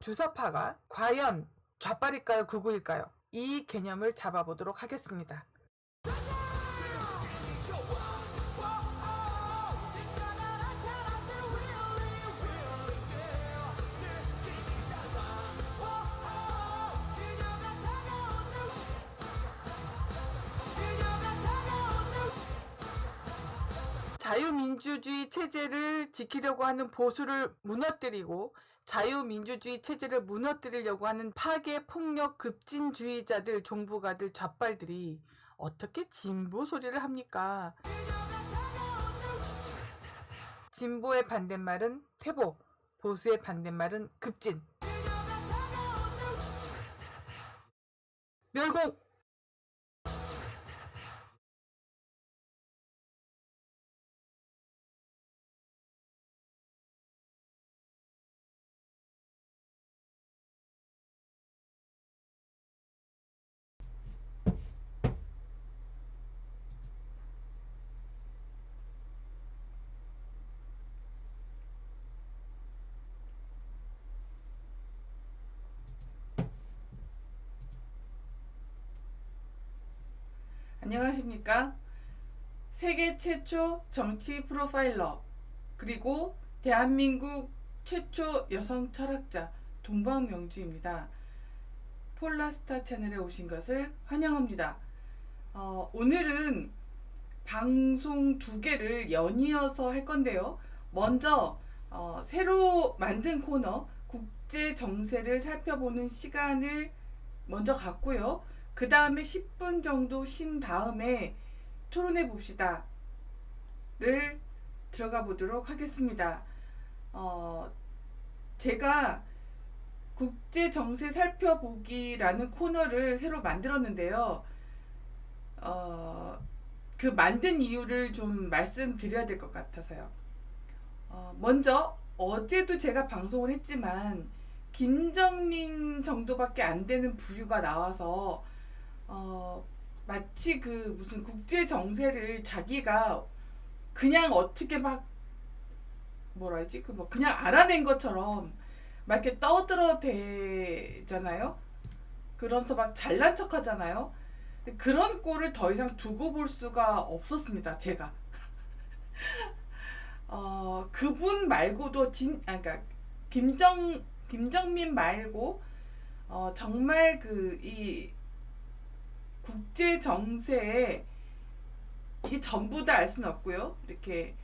주사파가 과연 좌빨일까요, 극우일까요? 이 개념을 잡아보도록 하겠습니다. 자유민주주의 체제를 지키려고 하는 보수를 무너뜨리고 자유민주주의 체제를 무너뜨리려고 하는 파괴, 폭력, 급진주의자들, 종부가들, 좌빨들이 어떻게 진보 소리를 합니까? 진보의 반대말은 퇴보, 보수의 반대말은 급진. 멸공! 안녕하십니까? 세계 최초 정치 프로파일러 그리고 대한민국 최초 여성 철학자 동방명주입니다. 폴라스타 채널에 오신 것을 환영합니다. 오늘은 방송 2개를 연이어서 할 건데요. 먼저 새로 만든 코너 국제 정세를 살펴보는 시간을 먼저 갖고요. 그 다음에 10분 정도 쉰 다음에 토론해 봅시다 를 들어가 보도록 하겠습니다. 제가 국제 정세 살펴보기라는 코너를 새로 만들었는데요. 그 만든 이유를 좀 말씀드려야 될 것 같아서요. 먼저 어제도 제가 방송을 했지만 김정민 정도밖에 안 되는 부류가 나와서 마치 그 무슨 국제 정세를 자기가 그냥 어떻게 막 뭐라 하지? 그 뭐 그냥 알아낸 것처럼 막 이렇게 떠들어대잖아요. 그러면서 막 잘난 척 하잖아요. 그런 꼴을 더 이상 두고 볼 수가 없었습니다, 제가. 그분 말고도 그러니까 김정민 말고 정말 이 국제 정세에 이게 전부 다 알 수는 없고요. 이렇게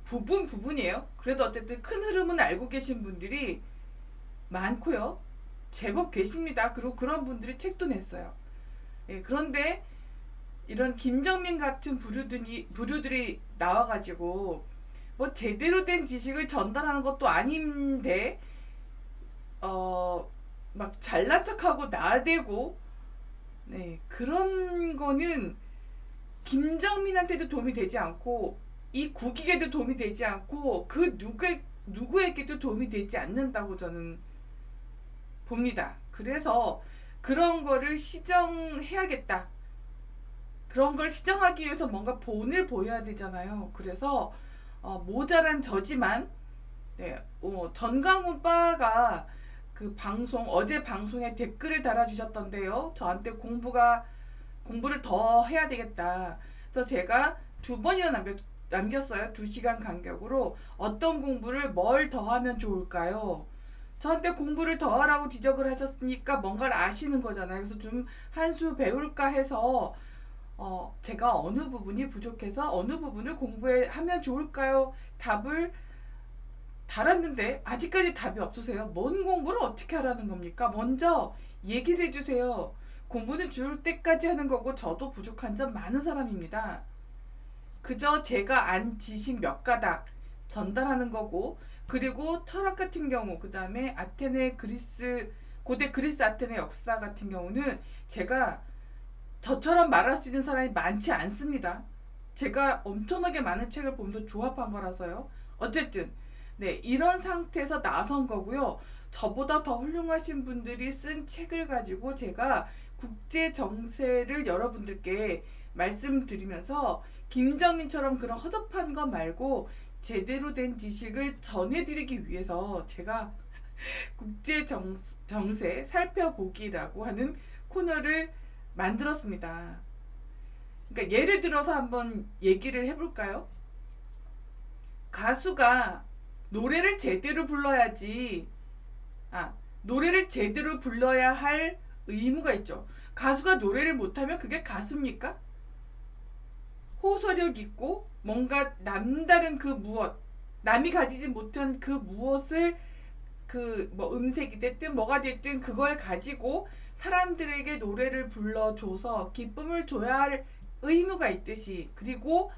부분이에요. 그래도 어쨌든 큰 흐름은 알고 계신 분들이 많고요. 제법 계십니다. 그리고 그런 분들이 책도 냈어요. 예, 그런데 이런 김정민 같은 부류들이 나와가지고 뭐 제대로 된 지식을 전달하는 것도 아닌데 막 잘난 척하고 나대고 네, 그런 거는 김정민한테도 도움이 되지 않고 이 국익에도 도움이 되지 않고 그 누구에게도 도움이 되지 않는다고 저는 봅니다. 그래서 그런 거를 시정해야겠다. 그런 걸 시정하기 위해서 뭔가 본을 보여야 되잖아요. 그래서 모자란 저지만 네, 전강훈 빠가 그 어제 방송에 댓글을 달아주셨던데요. 저한테 공부를 더 해야 되겠다. 그래서 제가 2번이나 남겼어요. 2시간 간격으로 어떤 공부를 뭘 더 하면 좋을까요? 저한테 공부를 더 하라고 지적을 하셨으니까 뭔가를 아시는 거잖아요. 그래서 좀 한 수 배울까 해서 제가 어느 부분이 부족해서 어느 부분을 공부하면 좋을까요? 답을 달았는데 아직까지 답이 없으세요. 뭔 공부를 어떻게 하라는 겁니까? 먼저 얘기를 해주세요. 공부는 줄 때까지 하는 거고 저도 부족한 점 많은 사람입니다. 그저 제가 안 지식 몇 가닥 전달하는 거고, 그리고 철학 같은 경우, 그 다음에 고대 그리스 아테네 역사 같은 경우는 제가 저처럼 말할 수 있는 사람이 많지 않습니다. 제가 엄청나게 많은 책을 보면서 조합한 거라서요. 어쨌든 네, 이런 상태에서 나선 거고요. 저보다 더 훌륭하신 분들이 쓴 책을 가지고 제가 국제 정세를 여러분들께 말씀드리면서 김정민처럼 그런 허접한 거 말고 제대로 된 지식을 전해드리기 위해서 제가 국제 정세 살펴보기라고 하는 코너를 만들었습니다. 그러니까 예를 들어서 한번 얘기를 해볼까요? 가수가 노래를 제대로 불러야지, 노래를 제대로 불러야 할 의무가 있죠. 가수가 노래를 못하면 그게 가수입니까? 호소력 있고 뭔가 남다른 그 무엇, 남이 가지지 못한 그 무엇을 그 뭐 음색이 됐든 뭐가 됐든 그걸 가지고 사람들에게 노래를 불러줘서 기쁨을 줘야 할 의무가 있듯이, 그리고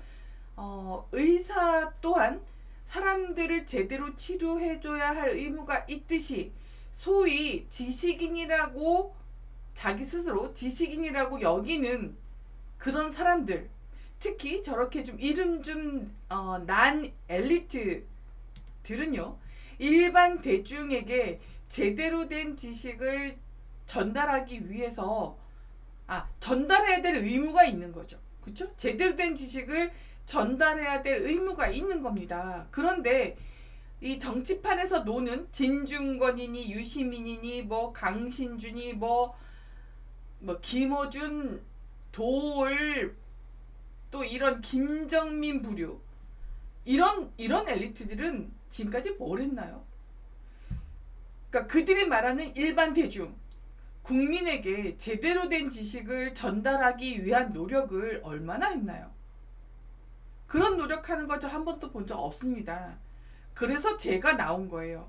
의사 또한 사람들을 제대로 치료해줘야 할 의무가 있듯이, 소위 지식인이라고 자기 스스로 지식인이라고 여기는 그런 사람들, 특히 저렇게 좀 이름 난 엘리트들은요, 일반 대중에게 제대로 된 지식을 전달하기 위해서 전달해야 될 의무가 있는 거죠. 그렇죠? 제대로 된 지식을 전달해야 될 의무가 있는 겁니다. 그런데 이 정치판에서 노는 진중권이니 유시민이니 뭐 강신준이 뭐 김어준 도올 또 이런 김정민 부류, 이런 엘리트들은 지금까지 뭘 했나요? 그러니까 그들이 말하는 일반 대중, 국민에게 제대로 된 지식을 전달하기 위한 노력을 얼마나 했나요? 그런 노력하는 거 저 한 번도 본 적 없습니다. 그래서 제가 나온 거예요.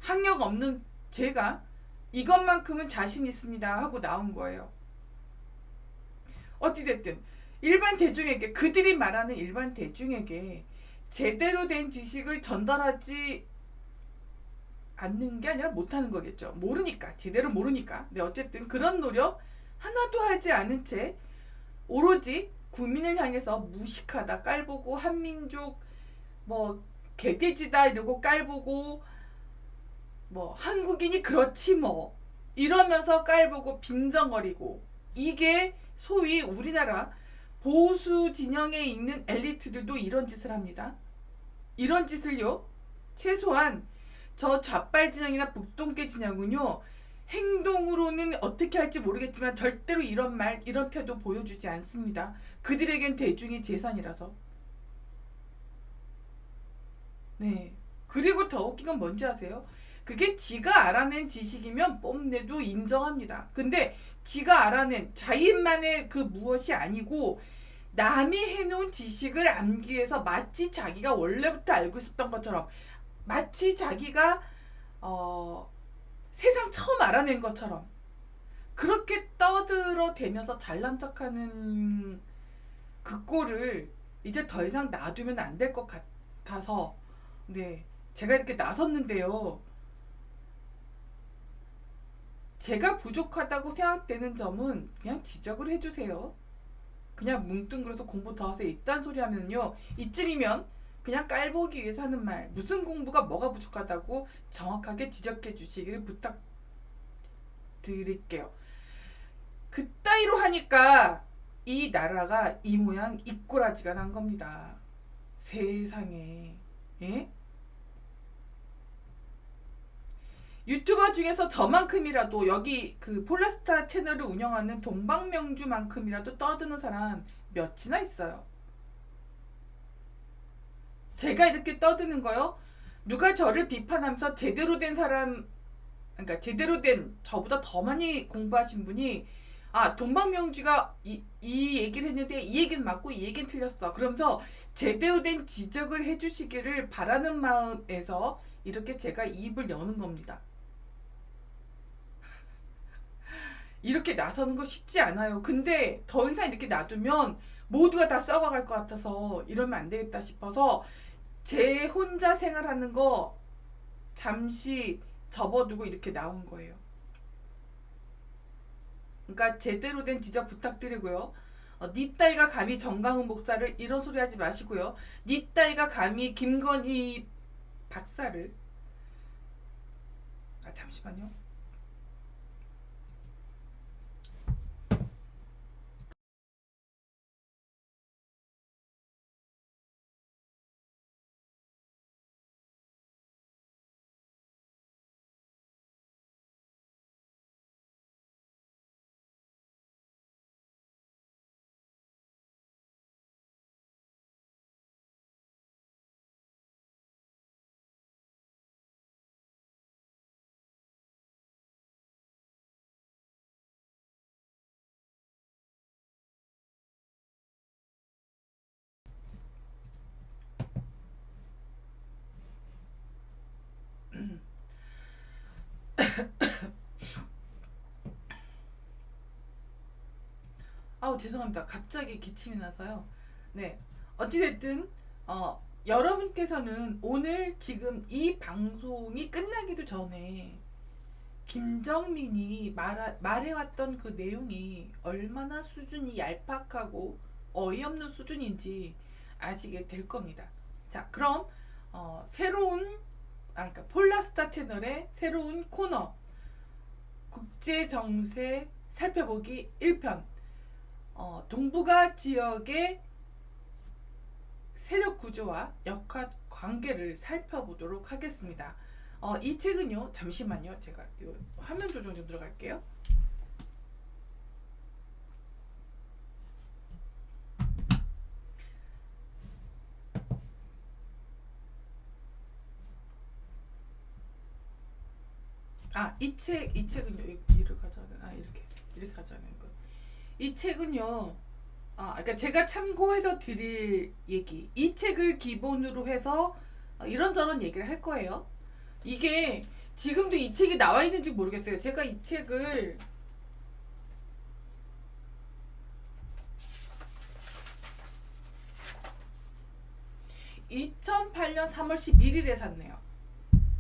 학력 없는 제가 이것만큼은 자신 있습니다 하고 나온 거예요. 어찌됐든 일반 대중에게, 그들이 말하는 일반 대중에게 제대로 된 지식을 전달하지 않는 게 아니라 못하는 거겠죠. 모르니까, 제대로 모르니까. 근데 어쨌든 그런 노력 하나도 하지 않은 채 오로지 국민을 향해서 무식하다 깔보고, 한민족 뭐 개돼지다 이러고 깔보고, 뭐 한국인이 그렇지 뭐 이러면서 깔보고 빈정거리고, 이게 소위 우리나라 보수 진영에 있는 엘리트들도 이런 짓을 합니다. 이런 짓을요, 최소한 저 좌빨 진영이나 북동계 진영은요, 행동으로는 어떻게 할지 모르겠지만 절대로 이런 말, 이런 태도 보여주지 않습니다. 그들에겐 대중이 재산이라서. 네. 그리고 더 웃긴 건 뭔지 아세요? 그게 지가 알아낸 지식이면 뽐내도 인정합니다. 근데 지가 알아낸 자인만의 그 무엇이 아니고 남이 해놓은 지식을 암기해서 마치 자기가 원래부터 알고 있었던 것처럼, 마치 자기가 세상 처음 알아낸 것처럼 그렇게 떠들어대면서 잘난 척하는 그 꼴을 이제 더 이상 놔두면 안 될 것 같아서, 네, 제가 이렇게 나섰는데요. 제가 부족하다고 생각되는 점은 그냥 지적을 해주세요. 그냥 뭉뚱그려서 공부 더 하세요 이딴 소리 하면요, 이쯤이면 그냥 깔보기 위해서 하는 말, 무슨 공부가 뭐가 부족하다고 정확하게 지적해 주시기를 부탁드릴게요. 그따위로 하니까 이 나라가 이 모양 이 꼬라지가 난 겁니다. 세상에. 예? 유튜버 중에서 저만큼이라도, 여기 그 폴라스타 채널을 운영하는 동방명주만큼이라도 떠드는 사람 몇이나 있어요. 제가 이렇게 떠드는 거요, 누가 저를 비판하면서 제대로 된 사람, 그러니까 제대로 된, 저보다 더 많이 공부하신 분이 동방명주가 이 얘기를 했는데 이 얘기는 맞고 이 얘기는 틀렸어, 그러면서 제대로 된 지적을 해주시기를 바라는 마음에서 이렇게 제가 입을 여는 겁니다. 이렇게 나서는 거 쉽지 않아요. 근데 더 이상 이렇게 놔두면 모두가 다 썩어갈 것 같아서 이러면 안 되겠다 싶어서 제 혼자 생활하는 거 잠시 접어두고 이렇게 나온 거예요. 그러니까 제대로 된 지적 부탁드리고요. 니 따위가 감히 정강훈 목사를 이런 소리 하지 마시고요. 니 따위가 감히 김건희 박사를, 잠시만요. 아우 죄송합니다. 갑자기 기침이 나서요. 네. 어찌됐든 여러분께서는 오늘 지금 이 방송이 끝나기도 전에 김정민이 말해왔던 그 내용이 얼마나 수준이 얄팍하고 어이없는 수준인지 아시게 될 겁니다. 자, 그럼 새로운 그러니까 폴라스타 채널의 새로운 코너 국제 정세 살펴보기 1편 동북아 지역의 세력 구조와 역학 관계를 살펴보도록 하겠습니다. 이 책은요, 잠시만요. 제가 요 화면 조정 좀 들어갈게요. 이 책은요, 이렇게 가져가는, 이렇게 가져가는 거. 이 책은요, 그러니까 제가 참고해서 드릴 얘기, 이 책을 기본으로 해서 이런저런 얘기를 할 거예요. 이게 지금도 이 책이 나와 있는지 모르겠어요. 제가 이 책을 2008년 3월 11일에 샀네요.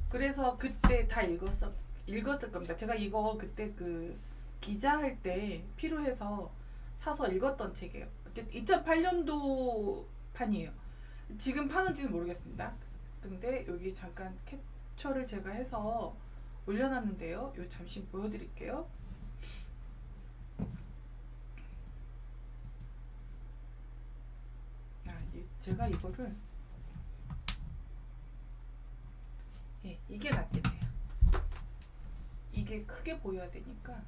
그래서 그때 다 읽었을 겁니다. 제가 이거 그때 그 기자할 때 필요해서 사서 읽었던 책이에요. 2008년도 판이에요. 지금 파는지는 모르겠습니다. 근데 여기 잠깐 캡처를 제가 해서 올려놨는데요. 요 잠시 보여드릴게요. 제가 이거를 이게 낫겠네요. 이게 크게 보여야 되니까.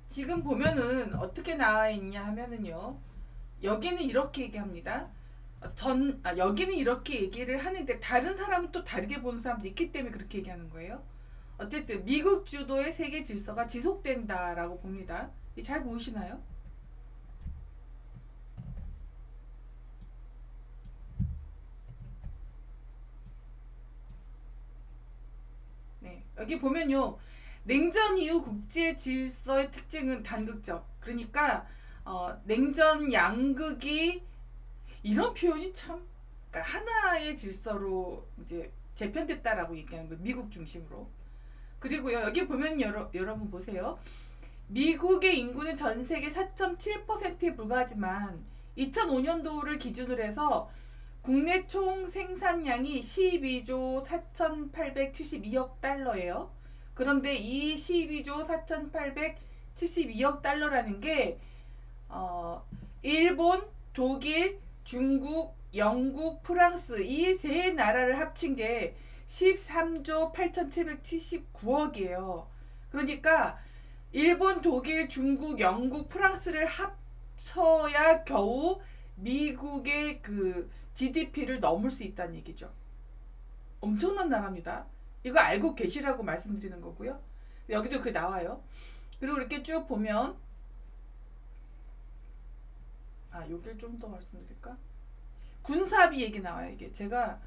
지금 보면은 어떻게 나와 있냐 하면은요. 여기는 이렇게 얘기합니다. 여기는 이렇게 얘기를 하는데 다른 사람은 또 다르게 보는 사람도 있기 때문에 그렇게 얘기하는 거예요. 어쨌든 미국 주도의 세계 질서가 지속된다라고 봅니다. 잘 보이시나요? 네, 여기 보면요. 냉전 이후 국제 질서의 특징은 단극적. 그러니까 냉전 양극이 이런 표현이 참 그러니까 하나의 질서로 이제 재편됐다라고 얘기하는 거예요. 미국 중심으로. 그리고요. 여기 보면 여러분 보세요. 미국의 인구는 전 세계 4.7%에 불과하지만 2005년도를 기준으로 해서 국내 총 생산량이 12조 4,872억 달러예요. 그런데 이 12조 4,872억 달러라는 게 일본, 독일, 중국, 영국, 프랑스 이 세 나라를 합친 게 13조 8,779억이에요. 그러니까 일본, 독일, 중국, 영국, 프랑스를 합쳐야 겨우 미국의 그 GDP를 넘을 수 있다는 얘기죠. 엄청난 나라입니다. 이거 알고 계시라고 말씀드리는 거고요. 여기도 그 나와요. 그리고 이렇게 쭉 보면 여길 좀 더 말씀드릴까? 군사비 얘기 나와요. 이게 제가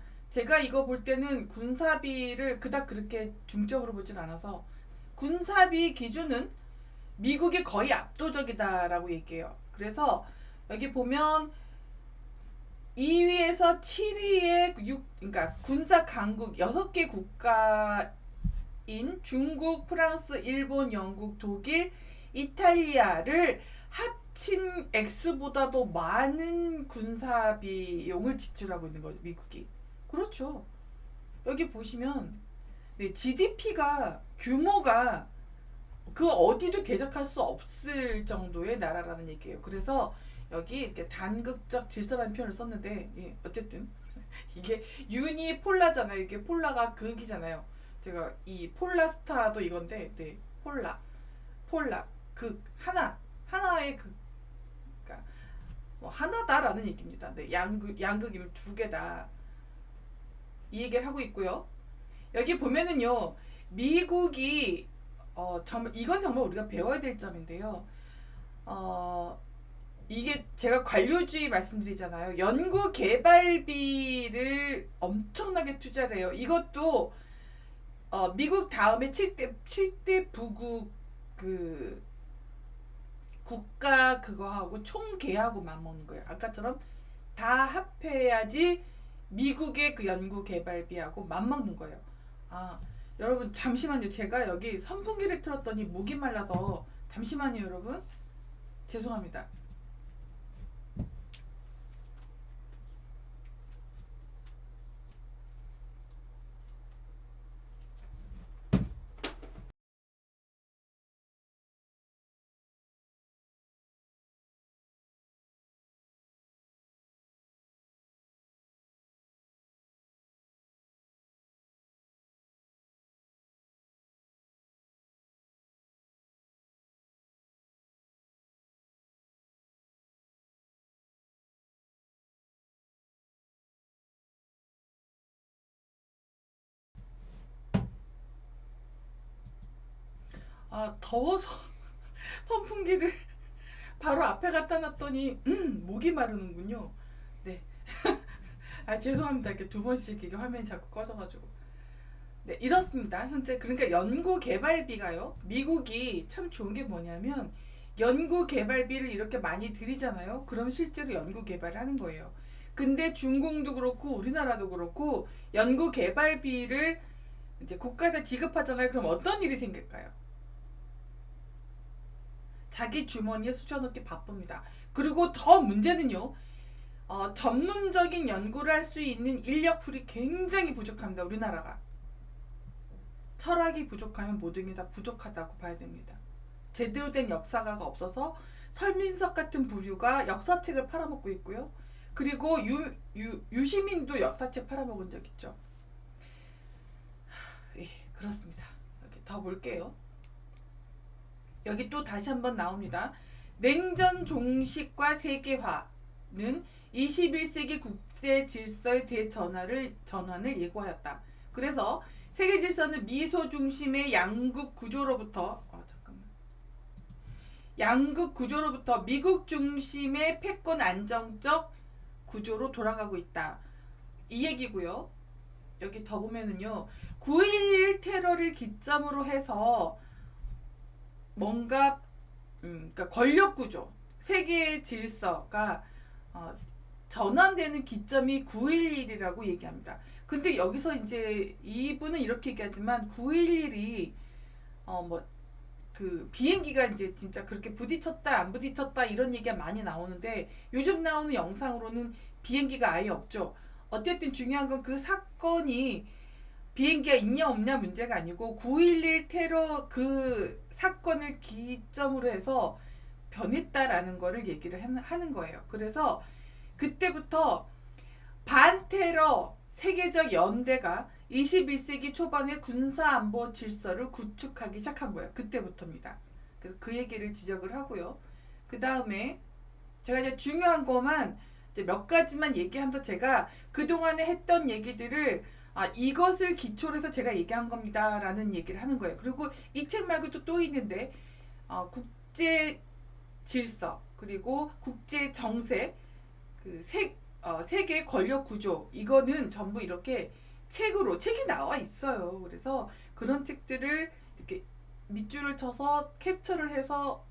이거 볼 때는 군사비를 그닥 그렇게 중점으로 보진 않아서 군사비 기준은 미국이 거의 압도적이다라고 얘기해요. 그래서 여기 보면 2위에서 7위의 그러니까 군사 강국 6개 국가인 중국, 프랑스, 일본, 영국, 독일, 이탈리아를 합친 액수보다도 많은 군사 비용을 지출하고 있는 거죠, 미국이. 그렇죠. 여기 보시면 GDP가 규모가 그 어디도 대적할 수 없을 정도의 나라라는 얘기예요. 그래서 여기 이렇게 단극적 질서라는 표현을 썼는데 어쨌든 이게 유니폴라잖아요. 이게 폴라가 극이잖아요. 제가 이 폴라스타도 이건데 폴라 극 하나의 극 그러니까 하나다라는 얘기입니다. 양극이면 두 개다 이 얘기를 하고 있고요. 여기 보면은요 미국이 이건 정말 우리가 배워야 될 점인데요. 이게 제가 관료주의 말씀드리잖아요. 연구 개발비를 엄청나게 투자를 해요. 이것도 미국 다음에 7대 부국 그 국가 그거하고 총계하고 맞먹는 거예요. 아까처럼 다 합해야지 미국의 그 연구개발비하고 맞먹는 거예요. 아, 여러분 잠시만요. 제가 여기 선풍기를 틀었더니 목이 말라서 잠시만요, 여러분. 죄송합니다. 아, 더워서 선풍기를 바로 앞에 갖다 놨더니 목이 마르는군요. 네. 아, 죄송합니다. 이렇게 두 번씩 이게 화면이 자꾸 꺼져가지고. 네, 이렇습니다. 현재 그러니까 연구 개발비가요. 미국이 참 좋은 게 뭐냐면 연구 개발비를 이렇게 많이 들이잖아요. 그럼 실제로 연구 개발을 하는 거예요. 근데 중공도 그렇고 우리나라도 그렇고 연구 개발비를 이제 국가에서 지급하잖아요. 그럼 어떤 일이 생길까요? 자기 주머니에 쑤셔넣기 바쁩니다. 그리고 더 문제는요. 전문적인 연구를 할 수 있는 인력풀이 굉장히 부족합니다. 우리나라가. 철학이 부족하면 모든 게 다 부족하다고 봐야 됩니다. 제대로 된 역사가가 없어서 설민석 같은 부류가 역사책을 팔아먹고 있고요. 그리고 유시민도 역사책 팔아먹은 적 있죠. 예, 그렇습니다. 이렇게 더 볼게요. 여기 또 다시 한번 나옵니다. 냉전 종식과 세계화는 21세기 국제 질서의 대전환을 예고하였다. 그래서 세계 질서는 미소 중심의 양국 구조로부터 미국 중심의 패권 안정적 구조로 돌아가고 있다. 이 얘기고요. 여기 더 보면은요. 9.11 테러를 기점으로 해서 뭔가 그러니까 권력 구조, 세계의 질서가 전환되는 기점이 9.11이라고 얘기합니다. 근데 여기서 이제 이분은 이렇게 얘기하지만 9.11이 그 비행기가 이제 진짜 그렇게 부딪혔다 안 부딪혔다 이런 얘기가 많이 나오는데 요즘 나오는 영상으로는 비행기가 아예 없죠. 어쨌든 중요한 건 그 사건이 비행기가 있냐 없냐 문제가 아니고 9.11 테러 그 사건을 기점으로 해서 변했다라는 거를 얘기를 하는 거예요. 그래서 그때부터 반테러 세계적 연대가 21세기 초반에 군사안보 질서를 구축하기 시작한 거예요. 그때부터입니다. 그래서 그 얘기를 지적을 하고요. 그 다음에 제가 이제 중요한 것만 이제 몇 가지만 얘기하면서 제가 그동안에 했던 얘기들을 이것을 기초로 해서 제가 얘기한 겁니다. 라는 얘기를 하는 거예요. 그리고 이 책 말고도 또 있는데 국제 질서 그리고 국제 정세 그 세계 권력 구조 이거는 전부 이렇게 책이 나와 있어요. 그래서 그런 책들을 이렇게 밑줄을 쳐서 캡처를 해서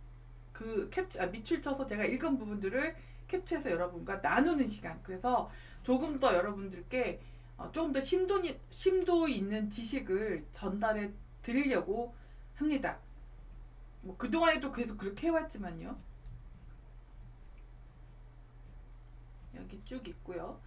밑줄 쳐서 제가 읽은 부분들을 캡처해서 여러분과 나누는 시간. 그래서 조금 더 여러분들께 조금 더 심도 있는 지식을 전달해 드리려고 합니다. 뭐 그동안에도 계속 그렇게 해왔지만요. 여기 쭉 있고요.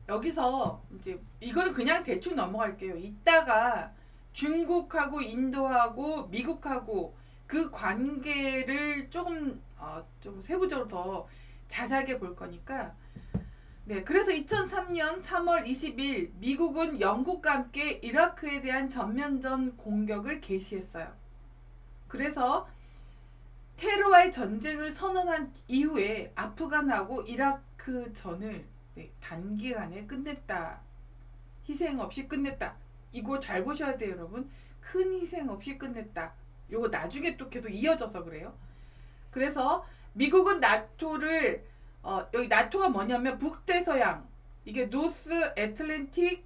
여기서 이제 이거는 그냥 대충 넘어갈게요. 이따가 중국하고 인도하고 미국하고 그 관계를 조금 좀 세부적으로 더 자세하게 볼 거니까. 네, 그래서 2003년 3월 20일 미국은 영국과 함께 이라크에 대한 전면전 공격을 개시했어요. 그래서 테러와의 전쟁을 선언한 이후에 아프간하고 이라크 전을 단기간에 끝냈다. 희생 없이 끝냈다. 이거 잘 보셔야 돼요, 여러분. 큰 희생 없이 끝냈다. 요거 나중에 또 계속 이어져서 그래요. 그래서 미국은 나토를 여기 나토가 뭐냐면 북대서양, 이게 노스 애틀랜틱,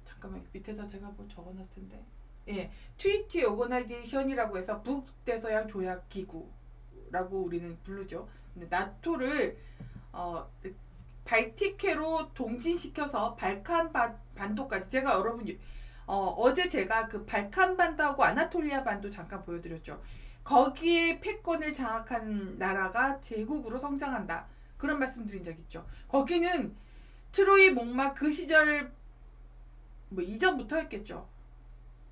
잠깐만 밑에다 제가 뭐 적어놨을 텐데, 예, 트리티 오거나이제이션이라고 해서 북대서양 조약 기구라고 우리는 부르죠. 근데 나토를 발틱해로 동진시켜서 발칸 반도까지, 제가 여러분 어제 제가 그 발칸 반도하고 아나톨리아 반도 잠깐 보여드렸죠. 거기에 패권을 장악한 나라가 제국으로 성장한다, 그런 말씀드린 적 있죠. 거기는 트로이 목마 그 시절 뭐 이전부터 했겠죠.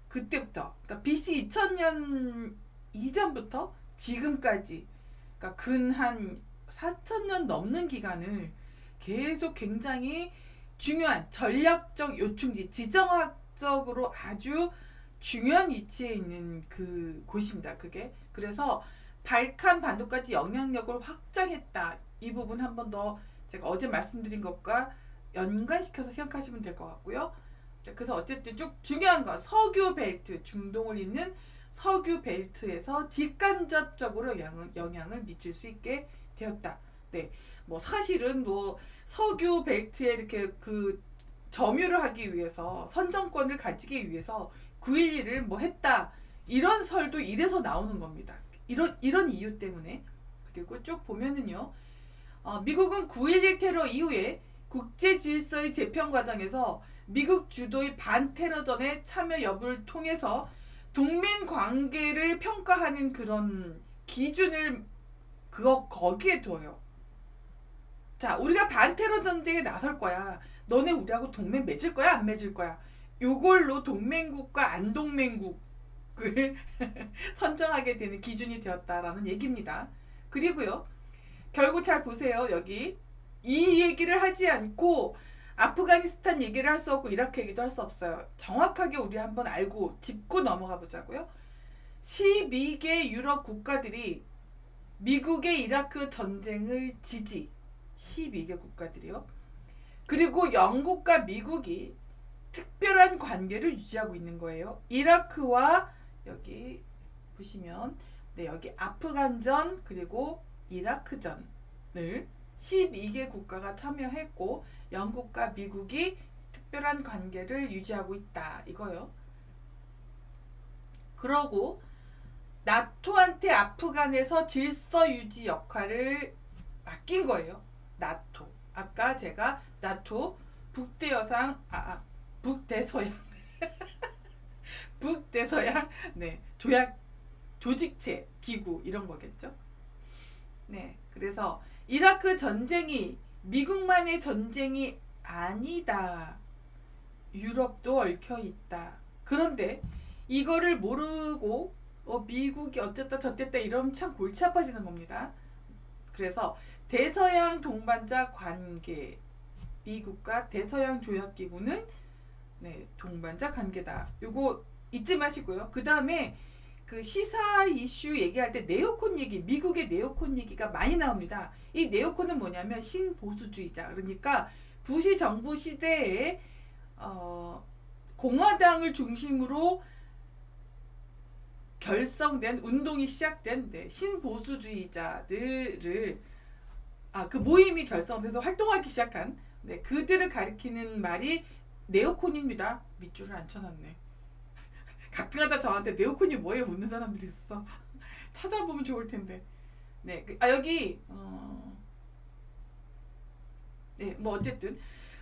그때부터, 그러니까 BC 2000년 이전부터 지금까지, 그러니까 근 한 4000년 넘는 기간을 계속 굉장히 중요한 전략적 요충지, 지정학적으로 아주 중요한 위치에 있는 그 곳입니다. 그게. 그래서 발칸 반도까지 영향력을 확장했다. 이 부분 한 번 더 제가 어제 말씀드린 것과 연관시켜서 생각하시면 될 것 같고요. 그래서 어쨌든 쭉 중요한 건 석유 벨트, 중동을 잇는 석유 벨트에서 직간접적으로 영향을 미칠 수 있게 되었다. 네, 뭐 사실은 뭐 석유 벨트에 이렇게 그 점유를 하기 위해서, 선정권을 가지기 위해서 9.11을 뭐 했다, 이런 설도 이래서 나오는 겁니다. 이런 이유 때문에. 그리고 쭉 보면은요, 미국은 9.11 테러 이후에 국제 질서의 재편 과정에서 미국 주도의 반테러전에 참여 여부를 통해서 동맹 관계를 평가하는 그런 기준을 거기에 둬요. 자, 우리가 반테러 전쟁에 나설 거야. 너네 우리하고 동맹 맺을 거야, 안 맺을 거야? 요걸로 동맹국과 안동맹국을 선정하게 되는 기준이 되었다라는 얘기입니다. 그리고요, 결국 잘 보세요. 여기 이 얘기를 하지 않고 아프가니스탄 얘기를 할 수 없고 이라크 얘기도 할 수 없어요. 정확하게 우리 한번 알고 짚고 넘어가 보자고요. 12개 유럽 국가들이 미국의 이라크 전쟁을 지지. 12개 국가들이요. 그리고 영국과 미국이 특별한 관계를 유지하고 있는 거예요. 이라크와 여기 보시면, 네, 여기 아프간전 그리고 이라크전을 12개 국가가 참여했고 영국과 미국이 특별한 관계를 유지하고 있다, 이거요. 그러고 나토한테 아프간에서 질서 유지 역할을 맡긴 거예요. 나토. 아까 제가 나토 북대서양 북대서양 네, 조약 조직체 기구, 이런 거겠죠. 네, 그래서 이라크 전쟁이 미국만의 전쟁이 아니다. 유럽도 얽혀 있다. 그런데 이거를 모르고 미국이 어쨌다 저쨌다 이러면 참 골치 아파지는 겁니다. 그래서 대서양 동반자 관계, 미국과 대서양 조약기구는 네, 동반자 관계다. 요거 잊지 마시고요. 그 다음에 그 시사 이슈 얘기할 때 네오콘 얘기, 미국의 네오콘 얘기가 많이 나옵니다. 이 네오콘은 뭐냐면 신보수주의자, 그러니까 부시 정부 시대에 공화당을 중심으로 결성된 운동이 시작된, 네, 신보수주의자들을 그 모임이 결성돼서 활동하기 시작한, 네, 그들을 가리키는 말이 네오콘입니다. 밑줄을 안 쳐놨네. 가끔가다 저한테 네오콘이 뭐예요 묻는 사람들이 있어. 찾아보면 좋을 텐데. 네, 여기 네, 뭐 어쨌든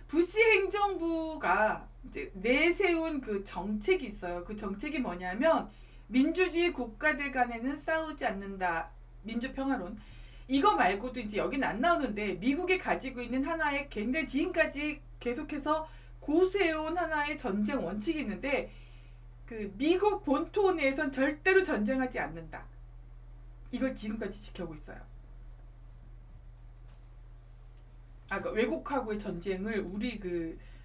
부시 행정부가 이제 내세운 그 정책이 있어요. 그 정책이 뭐냐면 민주주의 국가들 간에는 싸우지 않는다, 민주평화론. 이거 말고도 이제 여기는 안 나오는데 미국이 가지고 있는 하나의 굉장히 지금까지 계속해서 고수해온 하나의 전쟁 원칙이 있는데, 그 미국 본토 내에선 절대로 전쟁하지 않는다. 이걸 지금까지 지켜오고 있어요. 그러니까 외국하고의 전쟁을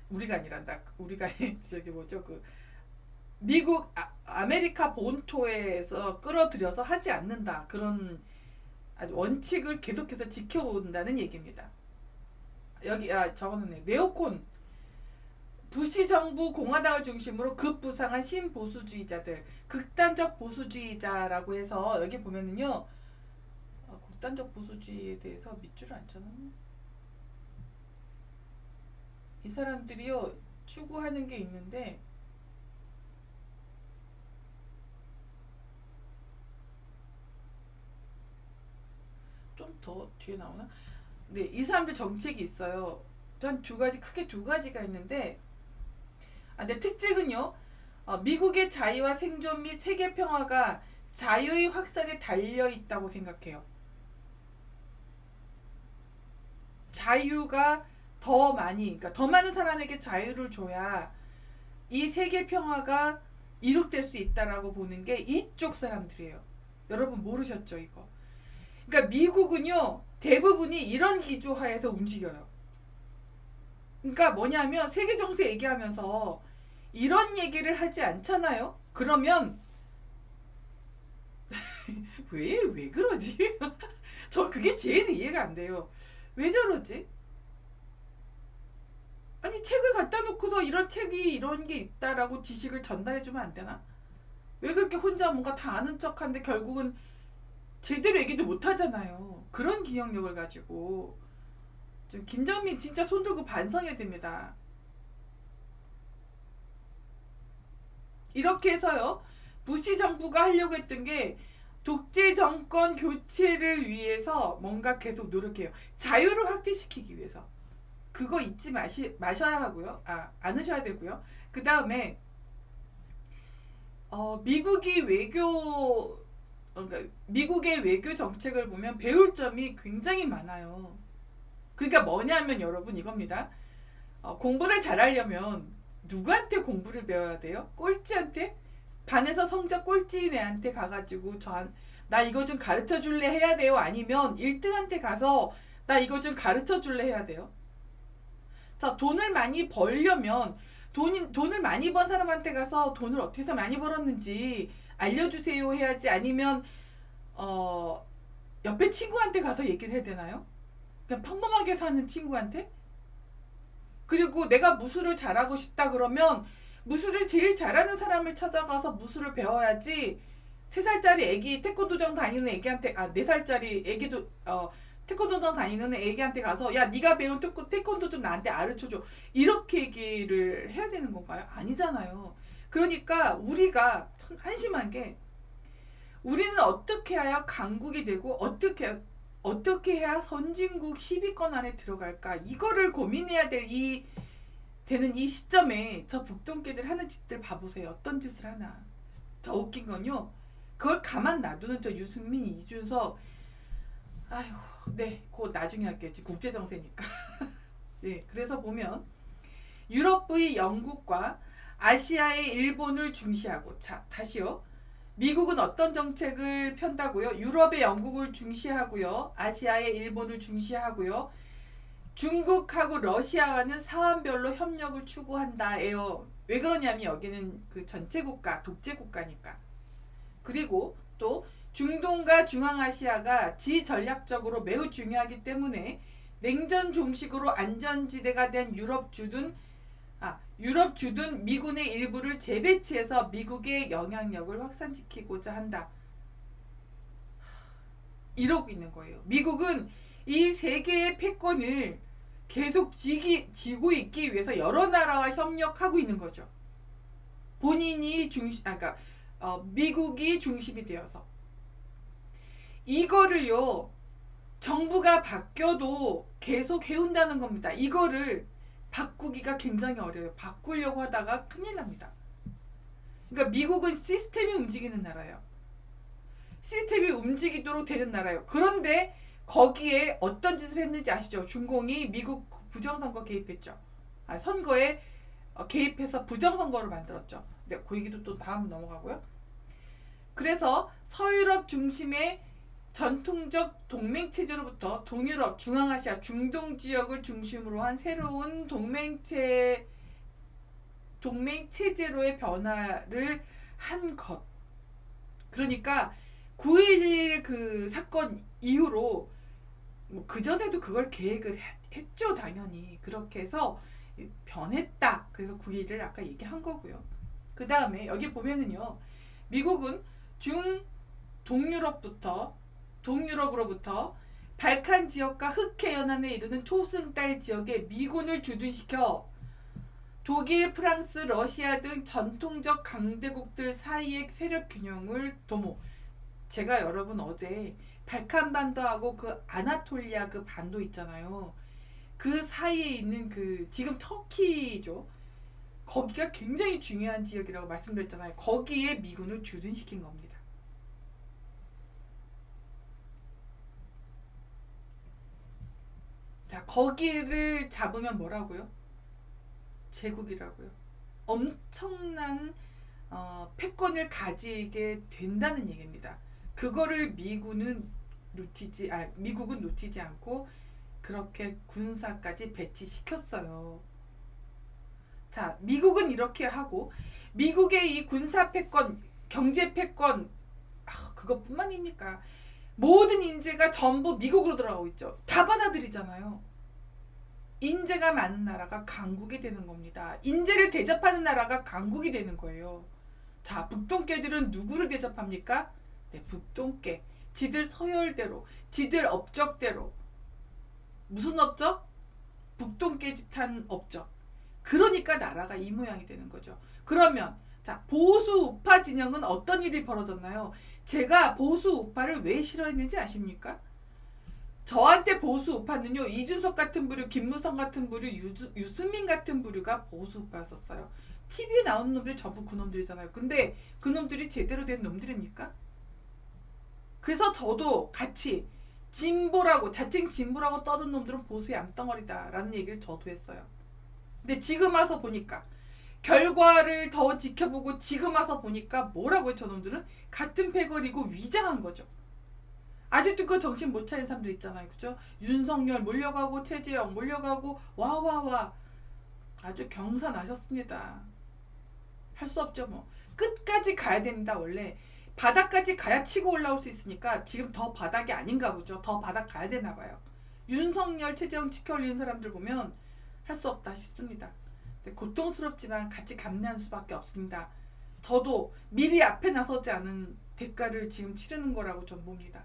우리가 아니란다. 우리가 저기 뭐죠, 그 미국 아메리카 본토에서 끌어들여서 하지 않는다. 그런 아주 원칙을 계속해서 지켜온다는 얘기입니다. 여기 적어놓네. 네오콘 부시 정부 공화당을 중심으로 급부상한 신보수주의자들, 극단적 보수주의자라고 해서 여기 보면은요, 극단적 보수주의에 대해서 밑줄을 안 쳐놨네. 이 사람들이요 추구하는 게 있는데 좀 더 뒤에 나오나? 네, 이 사람들 정책이 있어요. 한 두 가지, 크게 두 가지가 있는데, 근데 특징은요, 미국의 자유와 생존 및 세계 평화가 자유의 확산에 달려 있다고 생각해요. 자유가 더 많이, 그러니까 더 많은 사람에게 자유를 줘야 이 세계 평화가 이룩될 수 있다라고 보는 게 이쪽 사람들이에요. 여러분 모르셨죠, 이거? 그러니까 미국은요 대부분이 이런 기조하에서 움직여요. 그러니까 뭐냐면 세계 정세 얘기하면서 이런 얘기를 하지 않잖아요. 그러면 왜 그러지? 저 그게 제일 이해가 안 돼요. 왜 저러지? 아니 책을 갖다 놓고서 이런 책이 이런 게 있다라고 지식을 전달해주면 안 되나? 왜 그렇게 혼자 뭔가 다 아는 척하는데 결국은 제대로 얘기도 못 하잖아요. 그런 기억력을 가지고 좀 김정민 진짜 손들고 반성해야 됩니다. 이렇게 해서요. 부시 정부가 하려고 했던 게 독재 정권 교체를 위해서 뭔가 계속 노력해요. 자유를 확대시키기 위해서. 그거 잊지 마셔야 하고요. 않으셔야 되고요. 그 다음에 미국의 외교 정책을 보면 배울 점이 굉장히 많아요. 그러니까 뭐냐면 여러분 이겁니다. 공부를 잘하려면 누구한테 공부를 배워야 돼요? 꼴찌한테? 반에서 성적 꼴찌인 애한테 가가지고 나 이거 좀 가르쳐 줄래 해야 돼요? 아니면 1등한테 가서 나 이거 좀 가르쳐 줄래 해야 돼요? 자, 돈을 많이 벌려면 돈을 많이 번 사람한테 가서 돈을 어떻게 해서 많이 벌었는지 알려주세요 해야지. 아니면 옆에 친구한테 가서 얘기를 해야 되나요? 그냥 평범하게 사는 친구한테? 그리고 내가 무술을 잘하고 싶다 그러면 무술을 제일 잘하는 사람을 찾아가서 무술을 배워야지. 3살짜리 애기 태권도장 다니는 애기한테 4살짜리 애기도 태권도장 다니는 애기한테 가서 야 네가 배운 태권도 좀 나한테 가르쳐줘 이렇게 얘기를 해야 되는 건가요? 아니잖아요. 그러니까 우리가 참 한심한 게 우리는 어떻게 해야 강국이 되고 어떻게 해야 선진국 10위권 안에 들어갈까 이거를 고민해야 되는 이 시점에 저 북동ቄ들 하는 짓들 봐보세요. 어떤 짓을 하나. 더 웃긴 건요. 그걸 가만 놔두는 저 유승민, 이준석 아이고 네 그거 나중에 할게요. 국제정세니까. 네 그래서 보면 유럽의 영국과 아시아의 일본을 중시하고 자 다시요. 미국은 어떤 정책을 편다고요? 유럽의 영국을 중시하고요. 아시아의 일본을 중시하고요. 중국하고 러시아와는 사안별로 협력을 추구한다예요. 왜 그러냐면 여기는 그 전체 국가, 독재 국가니까. 그리고 또 중동과 중앙아시아가 지전략적으로 매우 중요하기 때문에 냉전 종식으로 안전지대가 된 유럽 주둔 미군의 일부를 재배치해서 미국의 영향력을 확산시키고자 한다. 이러고 있는 거예요. 미국은 이 세계의 패권을 계속 쥐고 있기 위해서 여러 나라와 협력하고 있는 거죠. 본인이 미국이 중심이 되어서. 이거를요, 정부가 바뀌어도 계속 해온다는 겁니다. 이거를 바꾸기가 굉장히 어려워요. 바꾸려고 하다가 큰일 납니다. 그러니까 미국은 시스템이 움직이는 나라예요. 시스템이 움직이도록 되는 나라예요. 그런데 거기에 어떤 짓을 했는지 아시죠? 중공이 미국 부정선거 개입했죠. 선거에 개입해서 부정선거를 만들었죠. 네, 그 얘기도 또 다음 넘어가고요. 그래서 서유럽 중심의 전통적 동맹체제로부터 동유럽, 중앙아시아, 중동 지역을 중심으로 한 새로운 동맹체제로의 변화를 한 것. 그러니까 9.11 그 사건 이후로 뭐 그전에도 그걸 계획을 했죠. 당연히. 그렇게 해서 변했다. 그래서 국위를 아까 얘기한 거고요. 그 다음에 여기 보면은요, 미국은 동유럽으로부터 발칸 지역과 흑해 연안에 이르는 초승달 지역에 미군을 주둔시켜 독일, 프랑스, 러시아 등 전통적 강대국들 사이의 세력 균형을 도모. 제가 여러분 어제 발칸반도하고 그 아나톨리아 그 반도 있잖아요. 그 사이에 있는 그 지금 터키죠. 거기가 굉장히 중요한 지역이라고 말씀드렸잖아요. 거기에 미군을 주둔시킨 겁니다. 자, 거기를 잡으면 뭐라고요? 제국이라고요. 엄청난 패권을 가지게 된다는 얘기입니다. 그거를 미국은 놓치지 않고 그렇게 군사까지 배치시켰어요. 자, 미국은 이렇게 하고 미국의 이 군사 패권, 경제 패권, 그것뿐만입니까? 모든 인재가 전부 미국으로 들어가고 있죠. 다 받아들이잖아요. 인재가 많은 나라가 강국이 되는 겁니다. 인재를 대접하는 나라가 강국이 되는 거예요. 자, 북동계들은 누구를 대접합니까? 네, 북동계. 지들 서열대로, 지들 업적대로. 무슨 업적? 북동계 짓한 업적. 그러니까 나라가 이 모양이 되는 거죠. 그러면 자, 보수 우파 진영은 어떤 일이 벌어졌나요? 제가 보수 우파를 왜 싫어했는지 아십니까? 저한테 보수 우파는요, 이준석 같은 부류, 김무성 같은 부류, 유승민 같은 부류가 보수 우파였었어요. TV에 나오는 놈들이 전부 그 놈들이잖아요. 근데 그 놈들이 제대로 된 놈들입니까? 그래서 저도 같이 자칭 진보라고 떠든 놈들은 보수의 암덩어리다 라는 얘기를 저도 했어요. 근데 지금 와서 보니까, 결과를 더 지켜보고 지금 와서 보니까 뭐라고요? 저놈들은 같은 패거리고 위장한 거죠. 아직도 그 정신 못 차린 사람들 있잖아요. 그죠? 윤석열 몰려가고 최재형 몰려가고 와와와 아주 경사나셨습니다. 할 수 없죠 뭐. 끝까지 가야 됩니다. 원래 바닥까지 가야 치고 올라올 수 있으니까 지금 더 바닥이 아닌가 보죠. 더 바닥 가야 되나 봐요. 윤석열 최재형 지켜 올리는 사람들 보면 할 수 없다 싶습니다. 고통스럽지만 같이 감내할 수밖에 없습니다. 저도 미리 앞에 나서지 않은 대가를 지금 치르는 거라고 전 봅니다.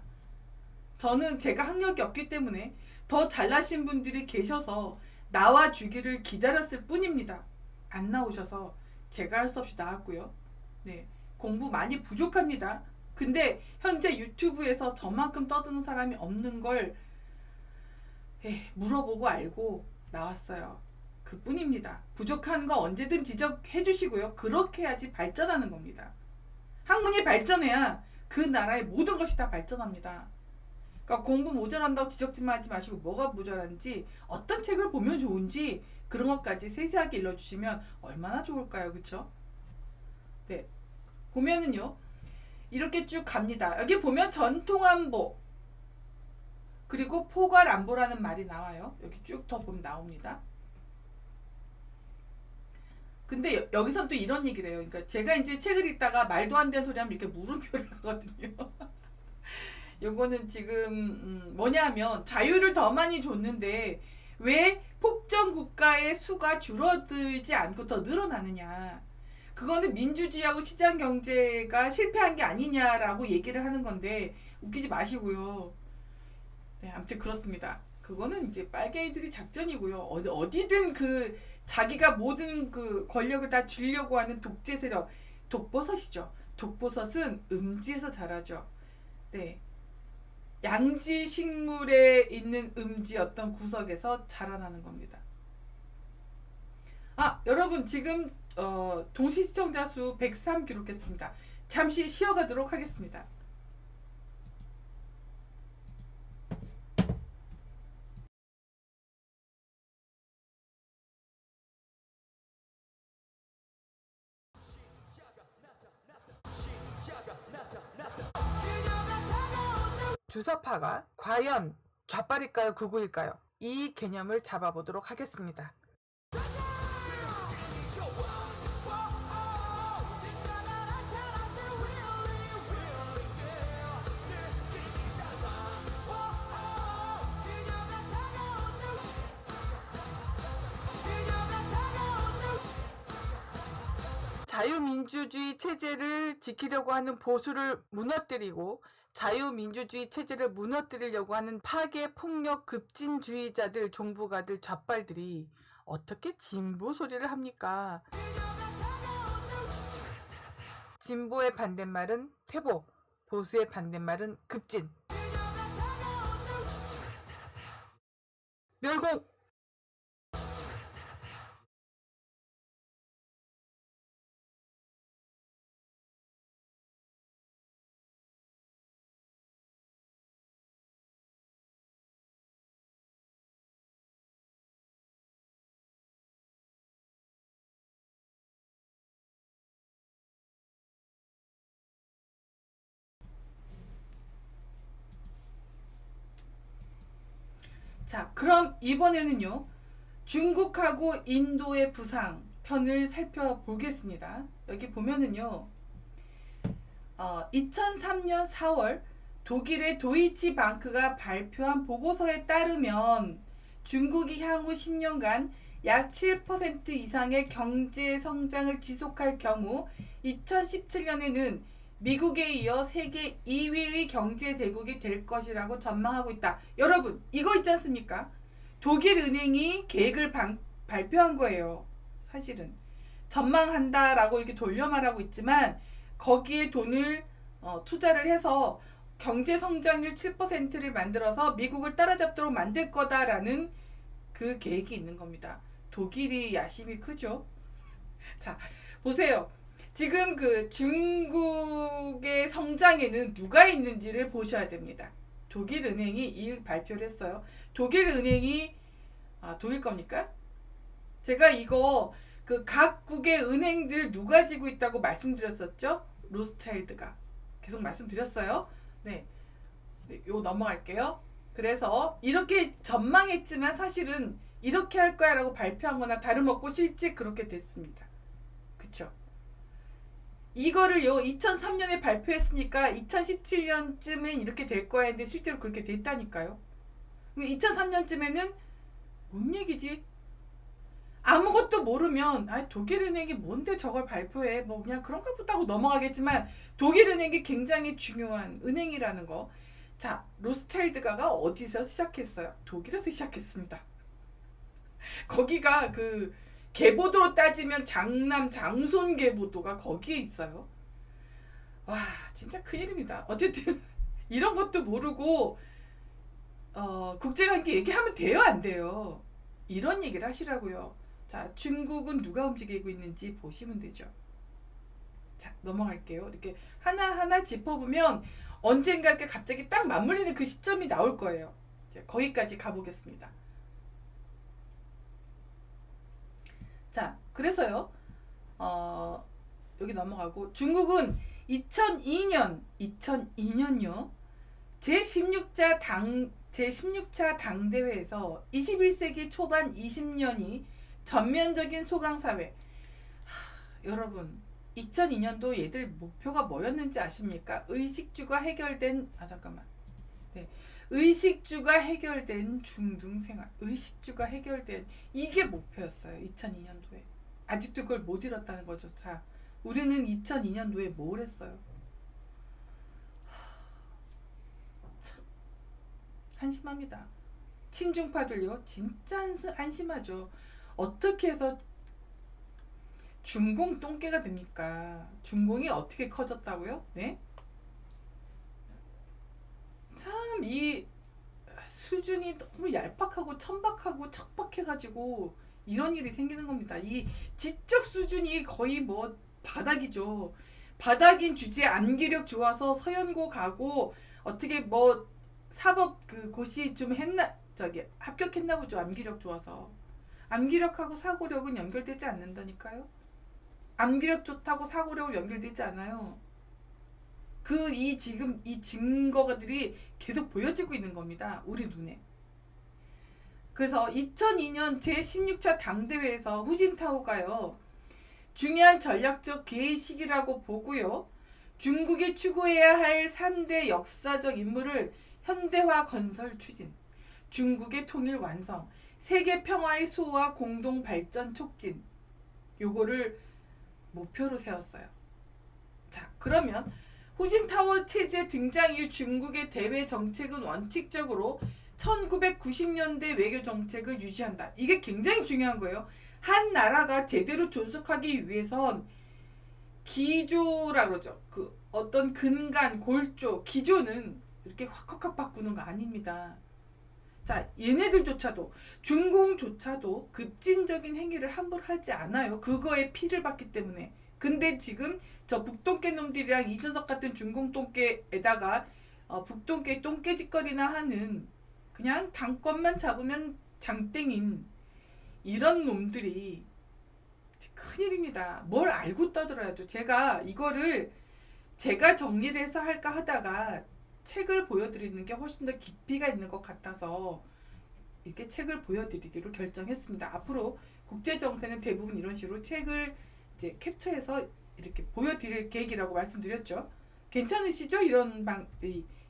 저는 제가 학력이 없기 때문에 더 잘나신 분들이 계셔서 나와주기를 기다렸을 뿐입니다. 안 나오셔서 제가 할 수 없이 나왔고요. 네, 공부 많이 부족합니다. 근데 현재 유튜브에서 저만큼 떠드는 사람이 없는 걸 물어보고 알고 나왔어요. 그뿐입니다. 부족한 거 언제든 지적해 주시고요. 그렇게 해야지 발전하는 겁니다. 학문이 발전해야 그 나라의 모든 것이 다 발전합니다. 그러니까 공부 모자란다고 지적질만 하지 마시고 뭐가 모자란지, 어떤 책을 보면 좋은지 그런 것까지 세세하게 일러주시면 얼마나 좋을까요? 그쵸? 네, 보면은요 이렇게 쭉 갑니다. 여기 보면 전통안보 그리고 포괄안보라는 말이 나와요. 여기 쭉 더 보면 나옵니다. 근데 여기선 또 이런 얘기를 해요. 그러니까 제가 이제 책을 읽다가 말도 안 되는 소리 하면 이렇게 물음표를 하거든요. 요거는 지금 뭐냐면 자유를 더 많이 줬는데 왜 폭정 국가의 수가 줄어들지 않고 더 늘어나느냐. 그거는 민주주의하고 시장 경제가 실패한 게 아니냐라고 얘기를 하는 건데 웃기지 마시고요. 네, 아무튼 그렇습니다. 그거는 이제 빨갱이들이 작전이고요. 어디든 그 자기가 모든 그 권력을 다 쥐려고 하는 독재 세력, 독버섯이죠. 독버섯은 음지에서 자라죠. 네, 양지 식물에 있는 음지 어떤 구석에서 자라나는 겁니다. 여러분 지금 동시 시청자 수 103 기록했습니다. 잠시 쉬어가도록 하겠습니다. 주사파가 과연 좌빨일까요? 극우일까요? 이 개념을 잡아보도록 하겠습니다. 자유민주주의 체제를 지키려고 하는 보수를 무너뜨리고 자유민주주의 체제를 무너뜨리려고 하는 파괴, 폭력, 급진주의자들, 종부가들, 좌빨들이 어떻게 진보 소리를 합니까? 진보의 반대말은 퇴보, 보수의 반대말은 급진. 멸공! 자, 그럼 이번에는요. 중국하고 인도의 부상 편을 살펴보겠습니다. 여기 보면은요. 2003년 4월 독일의 도이치방크가 발표한 보고서에 따르면 중국이 향후 10년간 약 7% 이상의 경제 성장을 지속할 경우 2017년에는 미국에 이어 세계 2위의 경제 대국이 될 것이라고 전망하고 있다. 여러분, 이거 있지 않습니까? 독일 은행이 계획을 발표한 거예요. 사실은 전망한다라고 이렇게 돌려 말하고 있지만 거기에 돈을 투자를 해서 경제 성장률 7%를 만들어서 미국을 따라잡도록 만들 거다라는 그 계획이 있는 겁니다. 독일이 야심이 크죠. 자, 보세요. 지금 그 중국의 성장에는 누가 있는지를 보셔야 됩니다. 독일 은행이 이 발표를 했어요. 독일 은행이 독일 겁니까? 제가 이거 그 각국의 은행들 누가 지고 있다고 말씀드렸었죠? 로스차일드가 계속 말씀드렸어요. 네, 요 넘어갈게요. 그래서 이렇게 전망했지만 사실은 이렇게 할 거야 라고 발표한 거나 다름없고 실제 그렇게 됐습니다. 그쵸? 이거를요 2003년에 발표했으니까 2017년쯤엔 이렇게 될 거야 했는데 실제로 그렇게 됐다니까요. 2003년쯤에는 뭔 얘기지? 아무것도 모르면 독일은행이 뭔데 저걸 발표해 뭐 그냥 그런가 보다 하고 넘어가겠지만 독일은행이 굉장히 중요한 은행이라는 거. 자, 로스차일드가가 어디서 시작했어요? 독일에서 시작했습니다. 거기가 그 계보도로 따지면 장남 장손 계보도가 거기에 있어요. 와, 진짜 큰일입니다. 어쨌든 이런 것도 모르고 국제관계 얘기하면 돼요, 안 돼요? 이런 얘기를 하시라고요. 자, 중국은 누가 움직이고 있는지 보시면 되죠. 자, 넘어갈게요. 이렇게 하나하나 짚어보면 언젠가 이렇게 갑자기 딱 맞물리는 그 시점이 나올 거예요. 이제 거기까지 가보겠습니다. 자, 그래서요. 여기 넘어가고 중국은 2002년요. 제16차 당대회에서 21세기 초반 20년이 전면적인 소강사회. 여러분 2002년도 얘들 목표가 뭐였는지 아십니까? 의식주가 해결된 의식주가 해결된 중등생활, 의식주가 해결된 이게 목표였어요. 2002년도에 아직도 그걸 못 이뤘다는 거죠. 자, 우리는 2002년도에 뭘 했어요? 참 한심합니다. 친중파들요 진짜 한심하죠. 어떻게 해서 중공 똥개가 됩니까? 중공이 어떻게 커졌다고요? 네? 참 이 수준이 너무 얄팍하고 천박하고 척박해가지고 이런 일이 생기는 겁니다. 이 지적 수준이 거의 뭐 바닥이죠. 바닥인 주제에 암기력 좋아서 서연고 가고 어떻게 뭐 사법 그 고시 좀 했나 합격했나 보죠. 암기력 좋아서. 암기력하고 사고력은 연결되지 않는다니까요. 암기력 좋다고 사고력을 연결되지 않아요. 지금 이 증거들이 계속 보여지고 있는 겁니다. 우리 눈에. 그래서 2002년 제16차 당대회에서 후진타오가요. 중요한 전략적 개의 시기라고 보고요. 중국이 추구해야 할 3대 역사적 임무를 현대화 건설 추진, 중국의 통일 완성, 세계 평화의 수호와 공동 발전 촉진. 요거를 목표로 세웠어요. 자, 그러면 후진타오 체제 등장 이후 중국의 대외 정책은 원칙적으로 1990년대 외교 정책을 유지한다. 이게 굉장히 중요한 거예요. 한 나라가 제대로 존속하기 위해선 기조라 그러죠. 그 어떤 근간, 골조, 기조는 이렇게 확확 바꾸는 거 아닙니다. 자, 얘네들조차도 중공조차도 급진적인 행위를 함부로 하지 않아요. 그거에 피를 받기 때문에. 근데 지금 저 북동깨 놈들이랑 이준석 같은 중공똥깨에다가 북동깨 똥깨짓거리나 하는 그냥 당권만 잡으면 장땡인 이런 놈들이 큰일입니다. 뭘 알고 떠들어야죠. 제가 이거를 제가 정리를 해서 할까 하다가 책을 보여드리는 게 훨씬 더 깊이가 있는 것 같아서 이렇게 책을 보여드리기로 결정했습니다. 앞으로 국제정세는 대부분 이런 식으로 책을 이제 캡처해서 이렇게 보여드릴 계획이라고 말씀드렸죠. 괜찮으시죠? 이런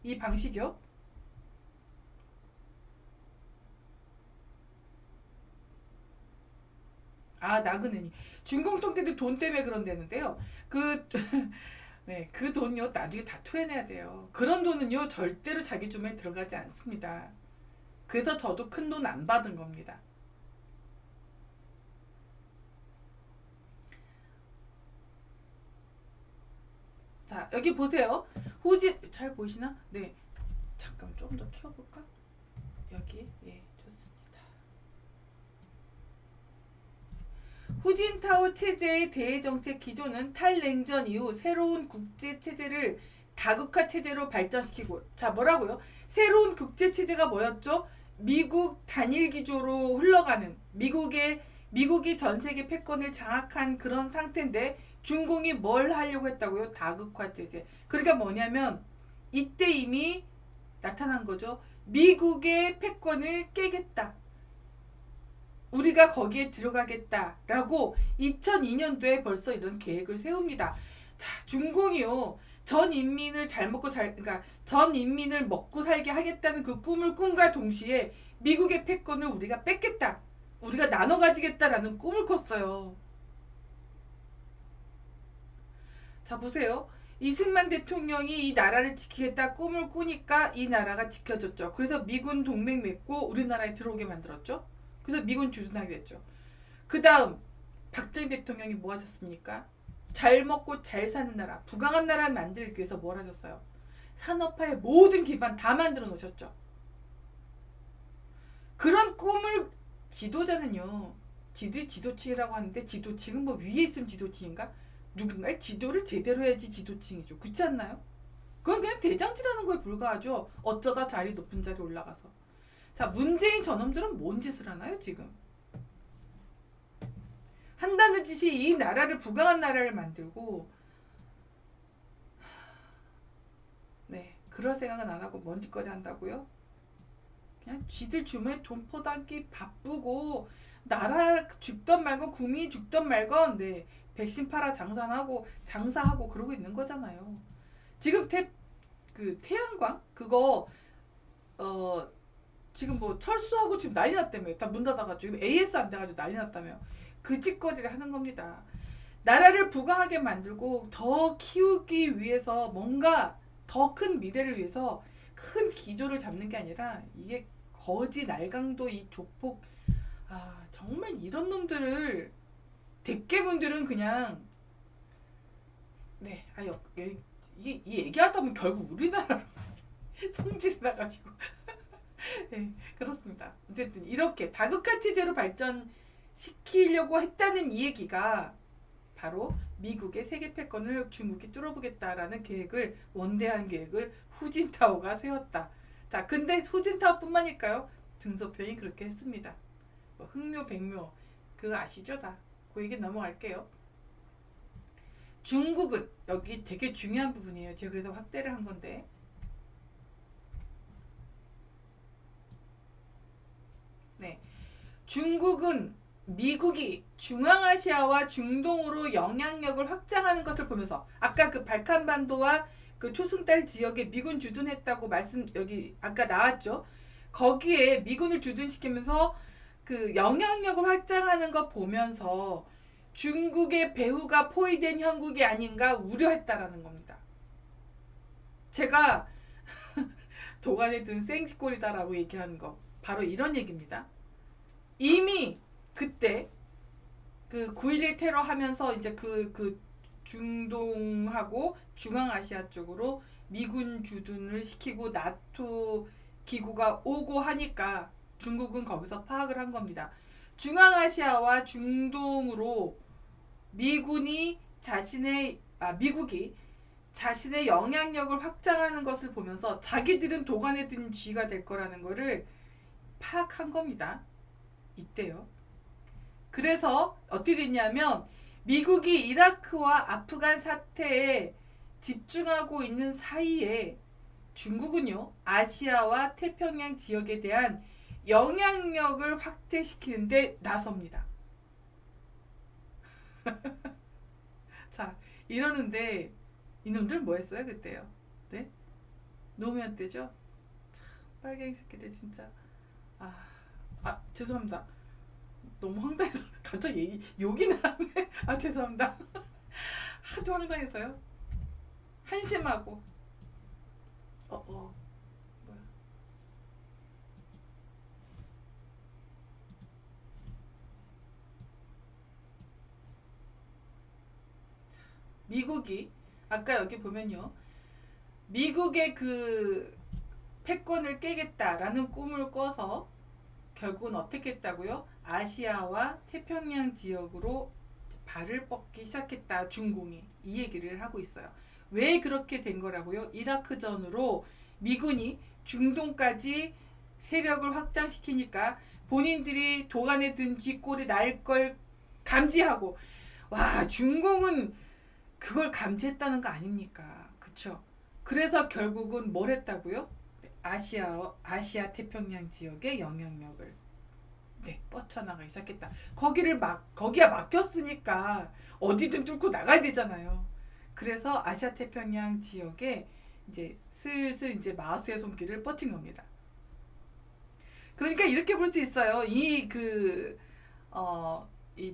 이 방식이요? 아, 나그네니. 중공통계들 돈 때문에 그런다는데요. 네, 그 돈요 나중에 다 토해내야 돼요. 그런 돈은요 절대로 자기 주머니에 들어가지 않습니다. 그래서 저도 큰 돈 안 받은 겁니다. 자, 여기 보세요. 후진 잘 보이시나? 네, 잠깐 좀 더 키워볼까? 여기 예, 좋습니다. 후진타오 체제의 대외정책 기조는 탈냉전 이후 새로운 국제체제를 다국화 체제로 발전시키고, 자, 뭐라고요? 새로운 국제체제가 뭐였죠? 미국 단일 기조로 흘러가는, 미국이 전 세계 패권을 장악한 그런 상태인데 중공이 뭘 하려고 했다고요? 다국화 체제. 그러니까 뭐냐면 이때 이미 나타난 거죠. 미국의 패권을 깨겠다. 우리가 거기에 들어가겠다라고 2002년도에 벌써 이런 계획을 세웁니다. 자, 중공이요. 전 인민을 그러니까 전 인민을 먹고 살게 하겠다는 그 꿈을 꾼과 동시에 미국의 패권을 우리가 뺏겠다. 우리가 나눠 가지겠다라는 꿈을 꿨어요. 자, 보세요. 이승만 대통령이 이 나라를 지키겠다 꿈을 꾸니까 이 나라가 지켜졌죠. 그래서 미군 동맹 맺고 우리나라에 들어오게 만들었죠. 그래서 미군 주둔하게 됐죠. 그 다음 박정희 대통령이 뭐 하셨습니까? 잘 먹고 잘 사는 나라, 부강한 나라를 만들기 위해서 뭘 하셨어요? 산업화의 모든 기반 다 만들어 놓으셨죠. 그런 꿈을 지도자는요, 지도층이라고 하는데 지도층은 뭐 위에 있으면 지도층인가? 누군가의 지도를 제대로 해야지 지도층이죠. 그렇지 않나요? 그건 그냥 대장질하는 거에 불과하죠. 어쩌다 자리 높은 자리에 올라가서. 자, 문재인 저놈들은 뭔 짓을 하나요 지금? 한다는 짓이 이 나라를 부강한 나라를 만들고, 네, 그럴 생각은 안 하고 뭔 짓거리 한다고요? 그냥 쥐들 주머니에 돈 퍼담기 바쁘고, 나라 죽던 말건 국민이 죽던 말건, 네, 백신 팔아 장사하고 그러고 있는 거잖아요. 지금 태양광 그거 지금 뭐 철수하고 지금 난리 났다며. 다 문 닫아가지고 AS 안 돼가지고 난리 났다며. 그 짓거리를 하는 겁니다. 나라를 부강하게 만들고 더 키우기 위해서 뭔가 더 큰 미래를 위해서 큰 기조를 잡는 게 아니라 이게 거지 날강도 이 조폭, 아 정말 이런 놈들을 대개분들은 그냥 네 이 얘기하다 보면 결국 우리나라로 성질이 나가지고 네, 그렇습니다. 어쨌든 이렇게 다국화 체제로 발전시키려고 했다는 이 얘기가 바로 미국의 세계 패권을 중국이 뚫어보겠다라는 계획을, 원대한 계획을 후진타오가 세웠다. 자, 근데 후진타오뿐만일까요? 등소평이 그렇게 했습니다. 뭐 흥묘, 백묘 그거 아시죠 다. 그 얘기 넘어갈게요. 중국은 여기 되게 중요한 부분이에요. 제가 그래서 확대를 한 건데, 네, 중국은 미국이 중앙아시아와 중동으로 영향력을 확장하는 것을 보면서, 아까 그 발칸반도와 그 초승달 지역에 미군 주둔했다고 여기 아까 나왔죠. 거기에 미군을 주둔시키면서 그 영향력을 확장하는 거 보면서 중국의 배후가 포위된 형국이 아닌가 우려했다라는 겁니다. 제가 도관에 든 생쥐꼴이다라고 얘기하는 거 바로 이런 얘기입니다. 이미 그때 그 9.11 테러 하면서 이제 그 중동하고 중앙아시아 쪽으로 미군 주둔을 시키고 나토 기구가 오고 하니까 중국은 거기서 파악을 한 겁니다. 중앙아시아와 중동으로 미국이 자신의 영향력을 확장하는 것을 보면서 자기들은 도관에 든 쥐가 될 거라는 거를 파악한 겁니다. 이때요. 그래서 어떻게 됐냐면 미국이 이라크와 아프간 사태에 집중하고 있는 사이에 중국은요, 아시아와 태평양 지역에 대한 영향력을 확대시키는데 나섭니다. 자, 이러는데 이놈들 뭐 했어요 그때요? 네? 노무현 때죠? 참 빨갱이 새끼들 진짜. 죄송합니다. 너무 황당해서 갑자기 욕이 나네. 죄송합니다. 하도 황당해서요. 한심하고. 뭐야? 미국이 아까 여기 보면요, 미국의 그 패권을 깨겠다라는 꿈을 꿔서 결국은 어떻게 했다고요? 아시아와 태평양 지역으로 발을 뻗기 시작했다, 중공이. 이 얘기를 하고 있어요. 왜 그렇게 된 거라고요? 이라크전으로 미군이 중동까지 세력을 확장시키니까 본인들이 도간에 든 쥐꼬리 날 걸 감지하고, 와, 중공은 그걸 감지했다는 거 아닙니까? 그쵸? 그래서 결국은 뭘 했다고요? 아시아 태평양 지역의 영향력을 뻗쳐나가기 시작했다. 거기야 막혔으니까 어디든 뚫고 나가야 되잖아요. 그래서 아시아 태평양 지역에 이제 슬슬 이제 마수의 손길을 뻗친 겁니다. 그러니까 이렇게 볼 수 있어요. 이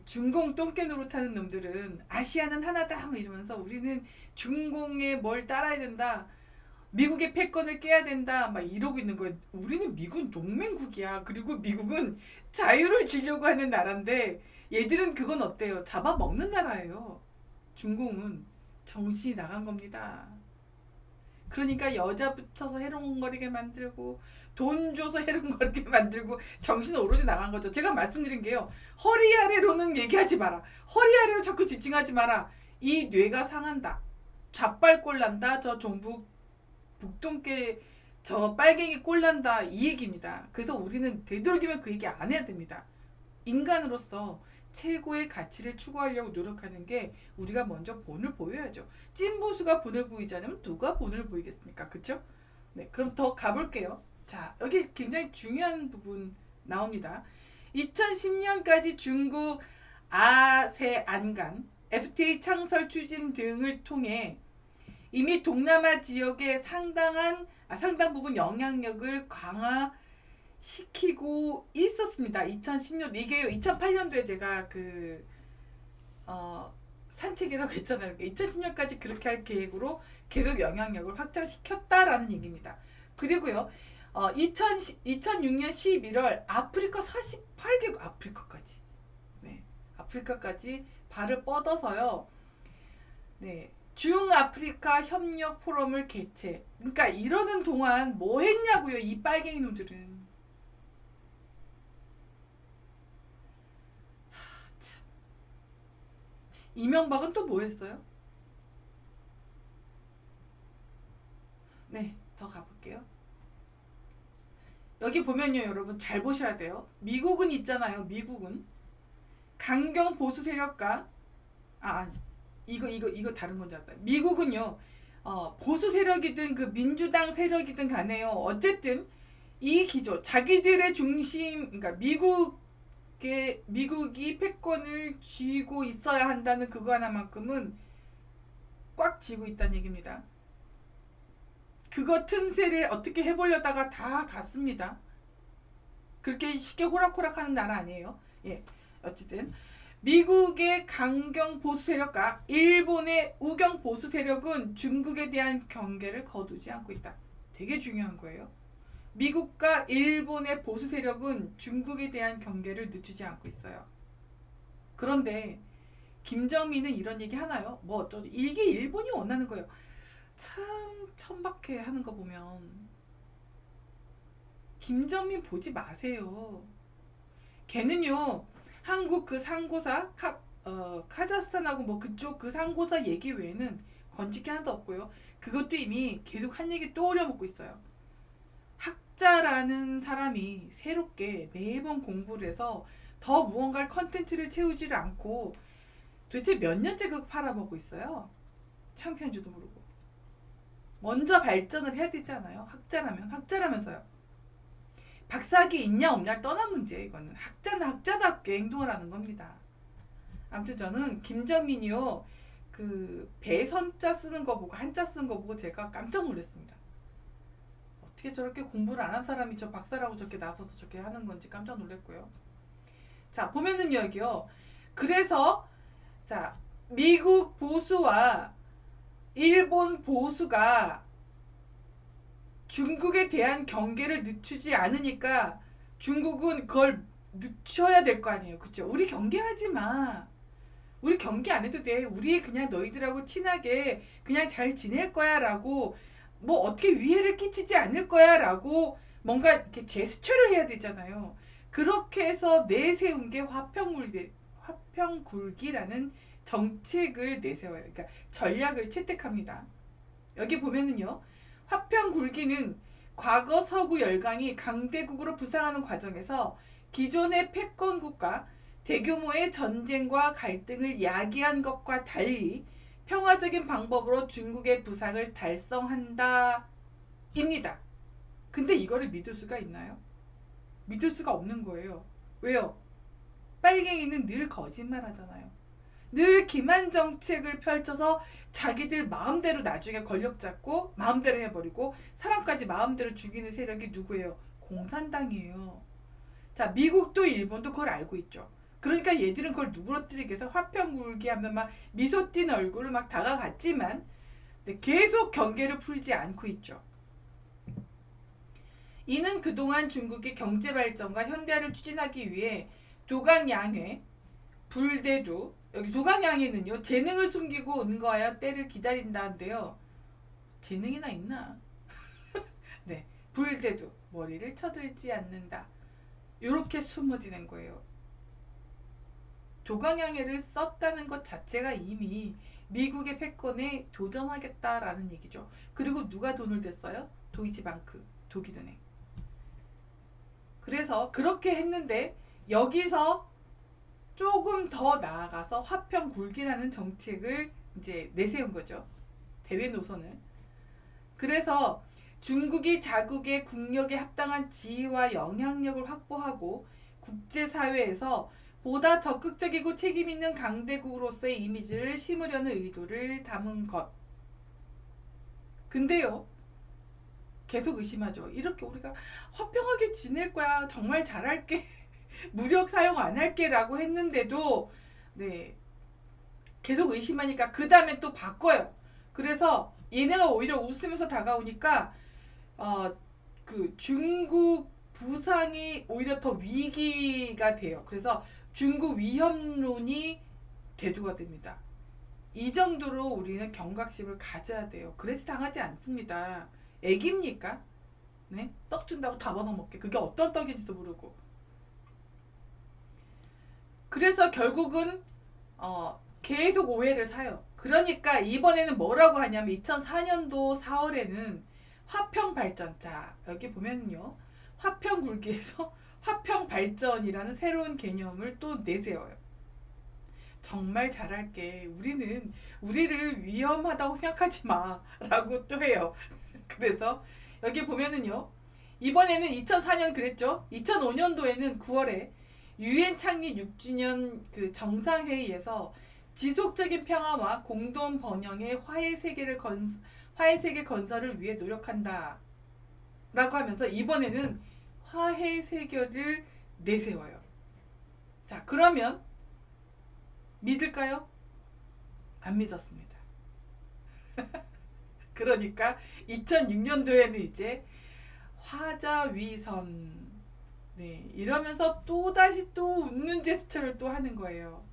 중공 똥개 노릇하는 놈들은 아시아는 하나다 뭐 이러면서 우리는 중공에 뭘 따라야 된다, 미국의 패권을 깨야 된다 막 이러고 있는 거예요. 우리는 미군 동맹국이야. 그리고 미국은 자유를 주려고 하는 나라인데 얘들은 그건 어때요? 잡아먹는 나라예요. 중공은 정신이 나간 겁니다. 그러니까 여자 붙여서 해롱거리게 만들고 돈 줘서 해롱거리게 만들고 정신 오롯이 나간 거죠. 제가 말씀드린 게요, 허리 아래로는 얘기하지 마라. 허리 아래로 자꾸 집중하지 마라. 이 뇌가 상한다. 좌빨골 난다. 저 종북 북동계 저 빨갱이 꼴 난다, 이 얘기입니다. 그래서 우리는 되도록이면 그 얘기 안 해야 됩니다. 인간으로서 최고의 가치를 추구하려고 노력하는 게 우리가 먼저 본을 보여야죠. 찐보수가 본을 보이지 않으면 누가 본을 보이겠습니까? 그쵸? 네, 그럼 더 가볼게요. 자, 여기 굉장히 중요한 부분 나옵니다. 2010년까지 중국 아세안간 FTA 창설 추진 등을 통해 이미 동남아 지역에 상당 부분 영향력을 강화시키고 있었습니다. 2010년, 이게요, 2008년도에 제가 산책이라고 했잖아요. 2010년까지 그렇게 할 계획으로 계속 영향력을 확장시켰다라는 얘기입니다. 그리고요, 2006년 11월 아프리카 48개국, 아프리카까지 발을 뻗어서요, 중아프리카 협력 포럼을 개최. 그러니까 이러는 동안 뭐 했냐고요, 이 빨갱이 놈들은. 참. 이명박은 또 뭐 했어요? 더 가볼게요. 여기 보면요, 여러분 잘 보셔야 돼요. 미국은 있잖아요. 미국은 강경 보수 세력과 이거 다른 건 줄 알았다. 미국은요, 보수 세력이든 그 민주당 세력이든 간에요, 어쨌든 이 기조, 자기들의 중심, 그러니까 미국이 패권을 쥐고 있어야 한다는 그거 하나만큼은 꽉 쥐고 있다는 얘기입니다. 그거 틈새를 어떻게 해보려다가 다 갔습니다. 그렇게 쉽게 호락호락하는 나라 아니에요. 어쨌든 미국의 강경 보수 세력과 일본의 우경 보수 세력은 중국에 대한 경계를 거두지 않고 있다. 되게 중요한 거예요. 미국과 일본의 보수 세력은 중국에 대한 경계를 늦추지 않고 있어요. 그런데 김정민은 이런 얘기 하나요? 뭐 어쩌고 이게 일본이 원하는 거예요. 참 천박해 하는 거 보면 김정민 보지 마세요. 걔는요 한국 그 상고사 카자흐스탄하고 뭐 그쪽 그 상고사 얘기 외에는 건질 하나도 없고요. 그것도 이미 계속 한 얘기 또 오려먹고 있어요. 학자라는 사람이 새롭게 매번 공부를 해서 더 무언가를 컨텐츠를 채우지를 않고 도대체 몇 년째 그거 팔아먹고 있어요. 창피한 줄도 모르고. 먼저 발전을 해야 되잖아요. 학자라면서요. 박사학위 있냐 없냐 떠난 문제. 이거는 학자는 학자답게 행동을 하는 겁니다. 아무튼 저는 김정민이요 그 배선자 쓰는 거 보고 한자 쓰는 거 보고 제가 깜짝 놀랐습니다. 어떻게 저렇게 공부를 안 한 사람이 저 박사라고 저렇게 나서서 저렇게 하는 건지 깜짝 놀랐고요. 자 보면은 여기요. 그래서 자 미국 보수와 일본 보수가 중국에 대한 경계를 늦추지 않으니까 중국은 그걸 늦춰야 될 거 아니에요. 그쵸? 우리 경계하지 마. 우리 경계 안 해도 돼. 우리 그냥 너희들하고 친하게 그냥 잘 지낼 거야 라고 뭐 어떻게 위해를 끼치지 않을 거야 라고 뭔가 이렇게 제스처를 해야 되잖아요. 그렇게 해서 내세운 게 화평굴기라는 정책을 내세워요. 그러니까 전략을 채택합니다. 여기 보면은요. 화평굴기는 과거 서구 열강이 강대국으로 부상하는 과정에서 기존의 패권국가 대규모의 전쟁과 갈등을 야기한 것과 달리 평화적인 방법으로 중국의 부상을 달성한다 입니다. 근데 이거를 믿을 수가 있나요? 믿을 수가 없는 거예요. 왜요? 빨갱이는 늘 거짓말 하잖아요. 늘 기만 정책을 펼쳐서 자기들 마음대로 나중에 권력 잡고 마음대로 해버리고 사람까지 마음대로 죽이는 세력이 누구예요? 공산당이에요. 자, 미국도 일본도 그걸 알고 있죠. 그러니까 얘들은 그걸 누그러뜨리기 위해서 화평굴기 하면 막 미소 띤 얼굴을 막 다가갔지만 계속 경계를 풀지 않고 있죠. 이는 그동안 중국의 경제발전과 현대화를 추진하기 위해 도강양회, 불대두, 여기 도강양회는요 재능을 숨기고 은거하여 때를 기다린다는데요. 재능이나 있나? 네, 불대두, 머리를 쳐들지 않는다. 요렇게 숨어 지낸 거예요. 도강양회를 썼다는 것 자체가 이미 미국의 패권에 도전하겠다라는 얘기죠. 그리고 누가 돈을 댔어요? 도이치방크, 독일은행. 그래서 그렇게 했는데 여기서 조금 더 나아가서 화평굴기라는 정책을 이제 내세운 거죠. 대외 노선을. 그래서 중국이 자국의 국력에 합당한 지위와 영향력을 확보하고 국제사회에서 보다 적극적이고 책임있는 강대국으로서의 이미지를 심으려는 의도를 담은 것. 근데요. 계속 의심하죠. 이렇게 우리가 화평하게 지낼 거야. 정말 잘할게. 무력 사용 안 할게 라고 했는데도 네 계속 의심하니까 그 다음에 또 바꿔요. 그래서 얘네가 오히려 웃으면서 다가오니까 그 중국 부상이 오히려 더 위기가 돼요. 그래서 중국 위협론이 대두가 됩니다. 이 정도로 우리는 경각심을 가져야 돼요. 그래서 당하지 않습니다. 애기입니까? 네? 떡 준다고 다 받아먹게. 그게 어떤 떡인지도 모르고. 그래서 결국은 계속 오해를 사요. 그러니까 이번에는 뭐라고 하냐면 2004년도 4월에는 화평발전. 자, 여기 보면요. 화평굴기에서 화평발전이라는 새로운 개념을 또 내세워요. 정말 잘할게. 우리를 위험하다고 생각하지 마. 라고 또 해요. 그래서 여기 보면은요. 이번에는 2004년 그랬죠. 2005년도에는 9월에 유엔 창립 6주년 그 정상회의에서 지속적인 평화와 공동 번영의 화해 세계 건설을 위해 노력한다. 라고 하면서 이번에는 화해 세계를 내세워요. 자, 그러면 믿을까요? 안 믿었습니다. 그러니까 2006년도에는 이제 화자위선, 네, 이러면서 또다시 또 웃는 제스처를 또 하는 거예요.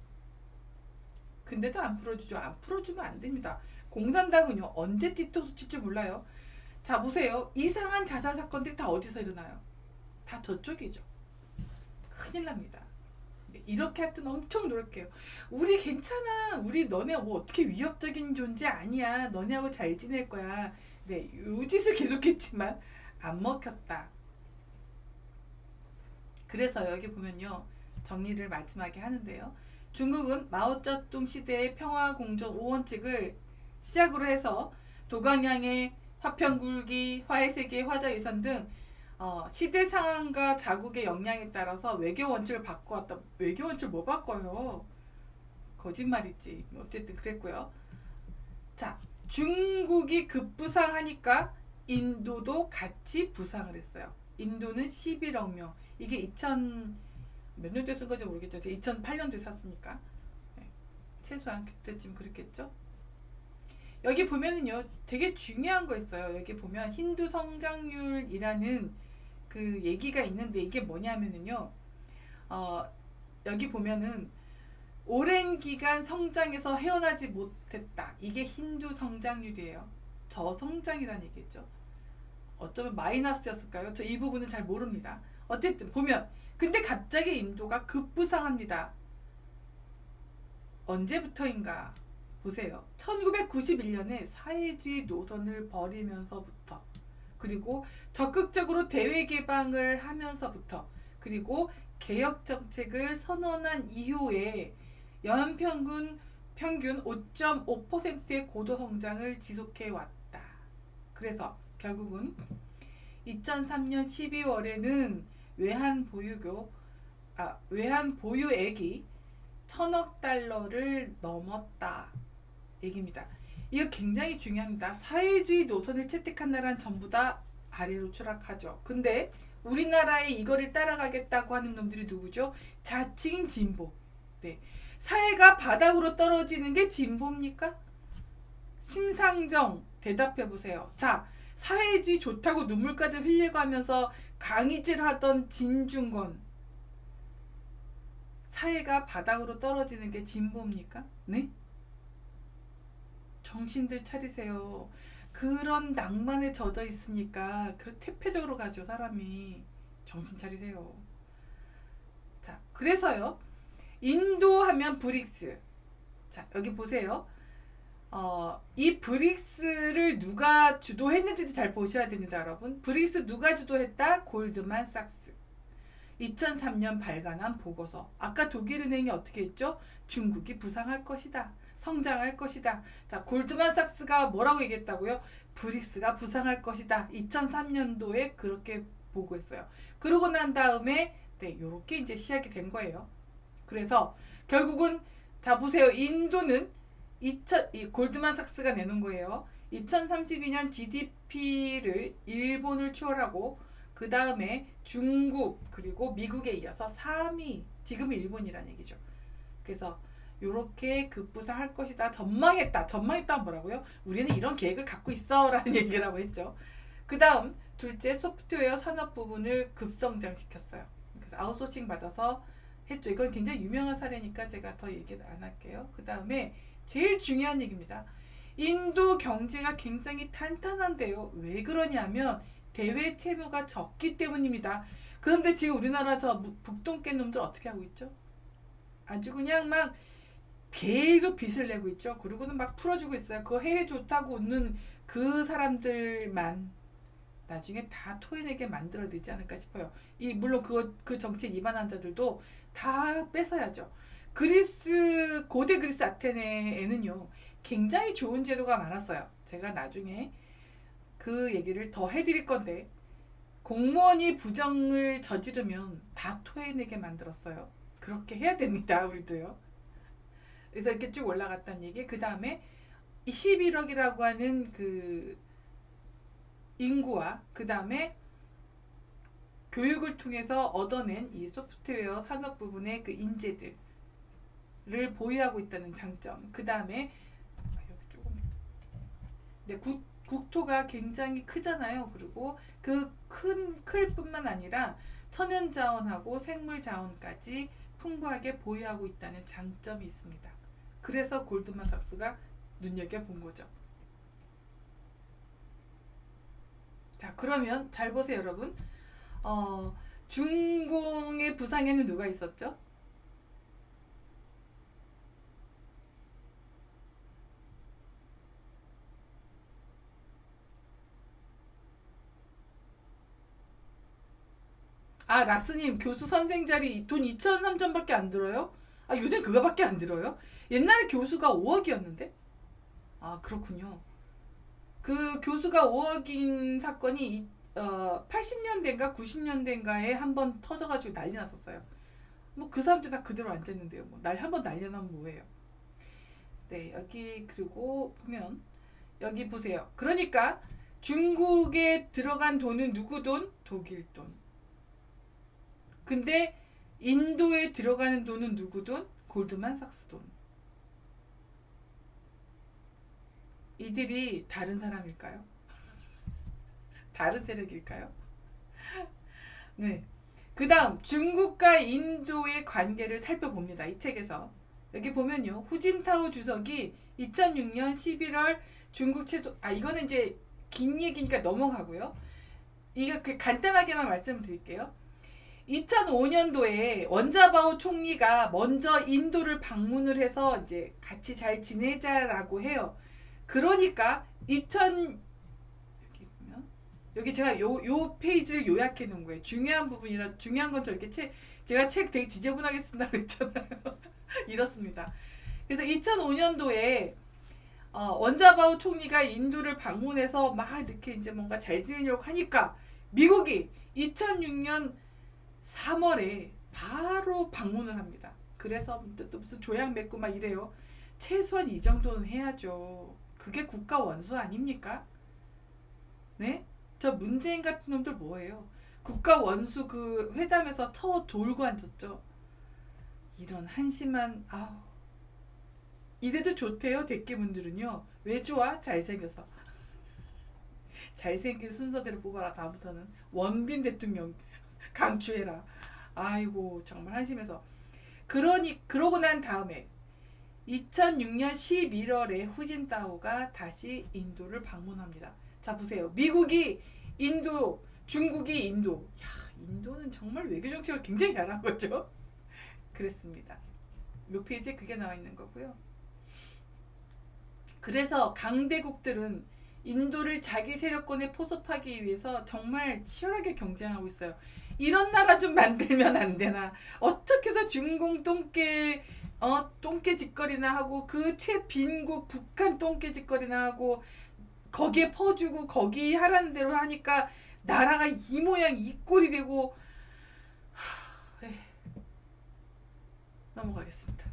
근데도 안 풀어주죠. 안 풀어주면 안 됩니다. 공산당은요, 언제 뒤통수 칠지 몰라요. 자, 보세요. 이상한 자살 사건들이 다 어디서 일어나요? 다 저쪽이죠. 큰일 납니다. 네, 이렇게 하여튼 엄청 노력해요. 우리 괜찮아. 우리 너네 뭐 어떻게 위협적인 존재 아니야. 너네하고 잘 지낼 거야. 네, 요 짓을 계속했지만 안 먹혔다. 그래서 여기 보면요, 정리를 마지막에 하는데요. 중국은 마오쩌둥 시대의 평화공존 5원칙을 시작으로 해서 도광양의 화평굴기, 화해세계, 화자유산 등 시대 상황과 자국의 역량에 따라서 외교 원칙을 바꿔왔다. 외교 원칙 뭐 바꿔요? 거짓말이지. 어쨌든 그랬고요. 자, 중국이 급부상하니까 인도도 같이 부상을 했어요. 인도는 11억 명. 이게 2000몇 년도에 쓴 건지 모르겠죠. 2008년도에 샀으니까. 네. 최소한 그때쯤 그랬겠죠. 여기 보면은요, 되게 중요한 거 있어요. 여기 보면 힌두 성장률이라는 그 얘기가 있는데 이게 뭐냐면은요, 여기 보면은 오랜 기간 성장에서 헤어나지 못했다. 이게 힌두 성장률이에요. 저성장이라는 얘기겠죠. 어쩌면 마이너스였을까요? 저 이 부분은 잘 모릅니다. 어쨌든 보면 근데 갑자기 인도가 급부상합니다. 언제부터인가 보세요. 1991년에 사회주의 노선을 버리면서부터, 그리고 적극적으로 대외 개방을 하면서부터, 그리고 개혁 정책을 선언한 이후에 연평균 5.5%의 고도 성장을 지속해 왔다. 그래서 결국은 2003년 12월에는 외환 보유액이 1000억 달러를 넘었다 얘기입니다. 이거 굉장히 중요합니다. 사회주의 노선을 채택한 나라는 전부 다 아래로 추락하죠. 근데 우리나라에 이거를 따라가겠다고 하는 놈들이 누구죠? 자칭 진보. 네. 사회가 바닥으로 떨어지는 게 진보입니까? 심상정 대답해 보세요. 자, 사회주의 좋다고 눈물까지 흘리고 하면서 강의질하던 진중권, 사회가 바닥으로 떨어지는 게 진보입니까? 네? 정신들 차리세요. 그런 낭만에 젖어 있으니까 그 퇴폐적으로 가죠, 사람이. 정신 차리세요. 자, 그래서요, 인도 하면 브릭스. 자, 여기 보세요. 이 브릭스를 누가 주도했는지도 잘 보셔야 됩니다, 여러분. 브릭스 누가 주도했다? 골드만삭스. 2003년 발간한 보고서. 아까 독일은행이 어떻게 했죠? 중국이 부상할 것이다. 성장할 것이다. 자, 골드만삭스가 뭐라고 얘기했다고요? 브릭스가 부상할 것이다. 2003년도에 그렇게 보고했어요. 그러고 난 다음에 네, 요렇게 이제 시작이 된 거예요. 그래서 결국은 자, 보세요. 인도는 골드만삭스가 내놓은 거예요. 2032년 GDP를 일본을 추월하고 그 다음에 중국 그리고 미국에 이어서 3위, 지금은 일본이라는 얘기죠. 그래서 요렇게 급부상할 것이다. 전망했다 뭐라고요? 우리는 이런 계획을 갖고 있어 라는 얘기라고 했죠. 그 다음 둘째, 소프트웨어 산업 부분을 급성장시켰어요. 그래서 아웃소싱 받아서 했죠. 이건 굉장히 유명한 사례니까 제가 더 얘기 안 할게요. 그 다음에 제일 중요한 얘기입니다. 인도 경제가 굉장히 탄탄한데요. 왜 그러냐면 대외 채무가 적기 때문입니다. 그런데 지금 우리나라 저 북동계 놈들 어떻게 하고 있죠? 아주 그냥 막 계속 빚을 내고 있죠. 그리고는 막 풀어주고 있어요. 그거 해해 좋다고 웃는 그 사람들만 나중에 다 토해내게 만들어내지 않을까 싶어요. 물론 그 정책 위반한 자들도 다 뺏어야죠. 고대 그리스 아테네에는요, 굉장히 좋은 제도가 많았어요. 제가 나중에 그 얘기를 더 해드릴 건데, 공무원이 부정을 저지르면 다 토해내게 만들었어요. 그렇게 해야 됩니다, 우리도요. 그래서 이렇게 쭉 올라갔다는 얘기. 그 다음에 11억이라고 하는 그 인구와 그 다음에 교육을 통해서 얻어낸 이 소프트웨어 산업 부분의 그 인재들, 보유하고 있다는 장점. 그 다음에 여기 조금 네, 국토가 굉장히 크잖아요. 그리고 그 클 뿐만 아니라 천연자원하고 생물자원까지 풍부하게 보유하고 있다는 장점이 있습니다. 그래서 골드만삭스가 눈여겨본 거죠. 자, 그러면 잘 보세요, 여러분. 중공의 부상에는 누가 있었죠? 아, 라스님, 교수 선생 자리 돈 2천, 3천밖에 안 들어요? 아, 요새 그거밖에 안 들어요? 옛날에 교수가 5억이었는데? 아, 그렇군요. 그 교수가 5억인 사건이 80년대인가 90년대인가에 한번 터져가지고 난리 났었어요. 뭐 그 사람들 다 그대로 앉았는데요. 뭐 한번 난리 나면 뭐예요? 네, 여기 그리고 보면 여기 보세요. 그러니까 중국에 들어간 돈은 누구 돈? 독일 돈. 근데 인도에 들어가는 돈은 누구 돈? 골드만삭스 돈. 이들이 다른 사람일까요? 다른 세력일까요? 네. 그 다음 중국과 인도의 관계를 살펴봅니다. 이 책에서. 여기 보면요. 후진타오 주석이 2006년 11월 중국 최도 이거는 이제 긴 얘기니까 넘어가고요. 이거 간단하게만 말씀드릴게요. 2005년도에 원자바오 총리가 먼저 인도를 방문을 해서 이제 같이 잘 지내자라고 해요. 그러니까 여기 제가 요 페이지를 요약해 놓은 거예요. 중요한 부분이라 중요한 건 저렇게 제가 책 되게 지저분하게 쓴다 그랬잖아요. 이렇습니다. 그래서 2005년도에 원자바오 총리가 인도를 방문해서 막 이렇게 이제 뭔가 잘 지내려고 하니까 미국이 2006년 3월에 바로 방문을 합니다. 그래서 또 무슨 조약 맺고 막 이래요. 최소한 이 정도는 해야죠. 그게 국가 원수 아닙니까? 네? 저 문재인 같은 놈들 뭐예요? 국가 원수 그 회담에서 졸고 앉았죠. 이런 한심한 이래도 좋대요. 대깨분들은요. 왜 좋아? 잘생겨서. 잘생긴 순서대로 뽑아라. 다음부터는 원빈 대통령 강추해라. 아이고 정말 한심해서. 그러고 난 다음에 2006년 11월에 후진타오가 다시 인도를 방문합니다. 자 보세요. 미국이 인도, 중국이 인도. 야, 인도는 정말 외교 정책을 굉장히 잘한 거죠. 그랬습니다. 요 페이지에 그게 나와 있는 거고요. 그래서 강대국들은 인도를 자기 세력권에 포섭하기 위해서 정말 치열하게 경쟁하고 있어요. 이런 나라 좀 만들면 안 되나? 어떻게 해서 중공 똥개 짓거리나 하고 그 최빈국 북한 똥개 짓거리나 하고 거기에 퍼주고 거기 하라는 대로 하니까 나라가 이 모양 이 꼴이 되고 넘어가겠습니다.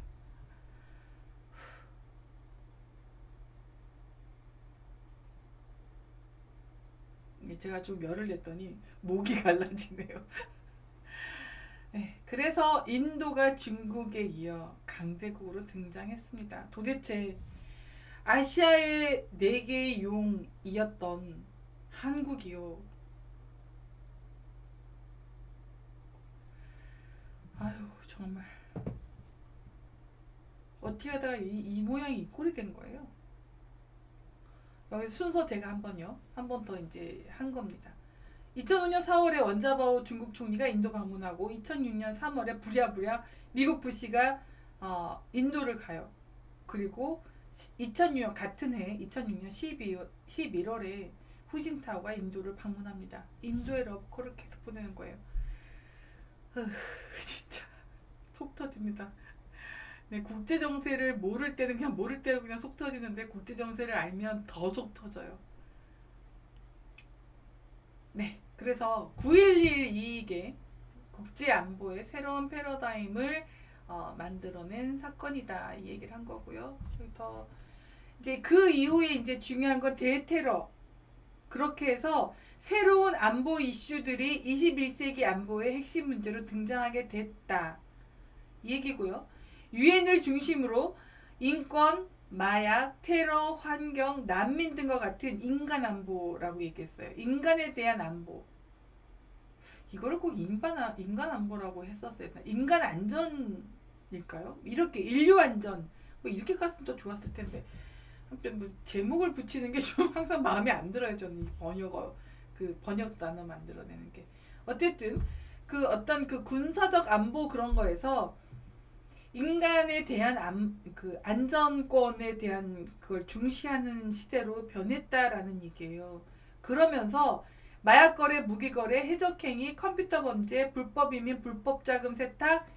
제가 좀 열을 냈더니 목이 갈라지네요. 네, 그래서 인도가 중국에 이어 강대국으로 등장했습니다. 도대체 아시아의 4개의 용이었던 한국이요. 아유 정말 어떻게 하다가 이 모양이 이 꼴이 된 거예요. 여기 순서 제가 한 번 더 이제 한 겁니다. 2005년 4월에 원자바오 중국 총리가 인도 방문하고 2006년 3월에 부랴부랴 미국 부시가 인도를 가요. 그리고 2006년 같은 해 2006년 11월에 후진타오가 인도를 방문합니다. 인도에 러브콜을 계속 보내는 거예요. 진짜 속 터집니다. 네, 국제 정세를 모를 때는 그냥 속 터지는데 국제 정세를 알면 더 속 터져요. 네, 그래서 9.11 이익에 국제 안보의 새로운 패러다임을 만들어낸 사건이다 이 얘기를 한 거고요. 더 이제 그 이후에 이제 중요한 건 대테러. 그렇게 해서 새로운 안보 이슈들이 21세기 안보의 핵심 문제로 등장하게 됐다 이 얘기고요. 유엔을 중심으로 인권, 마약, 테러, 환경, 난민 등과 같은 인간 안보라고 얘기했어요. 인간에 대한 안보. 이거를 꼭 인간 안보라고 했었어야 했나? 인간 안전일까요? 이렇게 인류 안전 뭐 이렇게 갔으면 더 좋았을 텐데. 아무튼 뭐 제목을 붙이는 게 좀 항상 마음에 안 들어요. 저는 이 번역 단어 만들어내는 게. 어쨌든 그 어떤 그 군사적 안보 그런 거에서 인간에 대한 그 안전권에 대한 그걸 중시하는 시대로 변했다라는 얘기예요. 그러면서 마약 거래, 무기 거래, 해적행위, 컴퓨터 범죄, 불법 이민, 불법 자금 세탁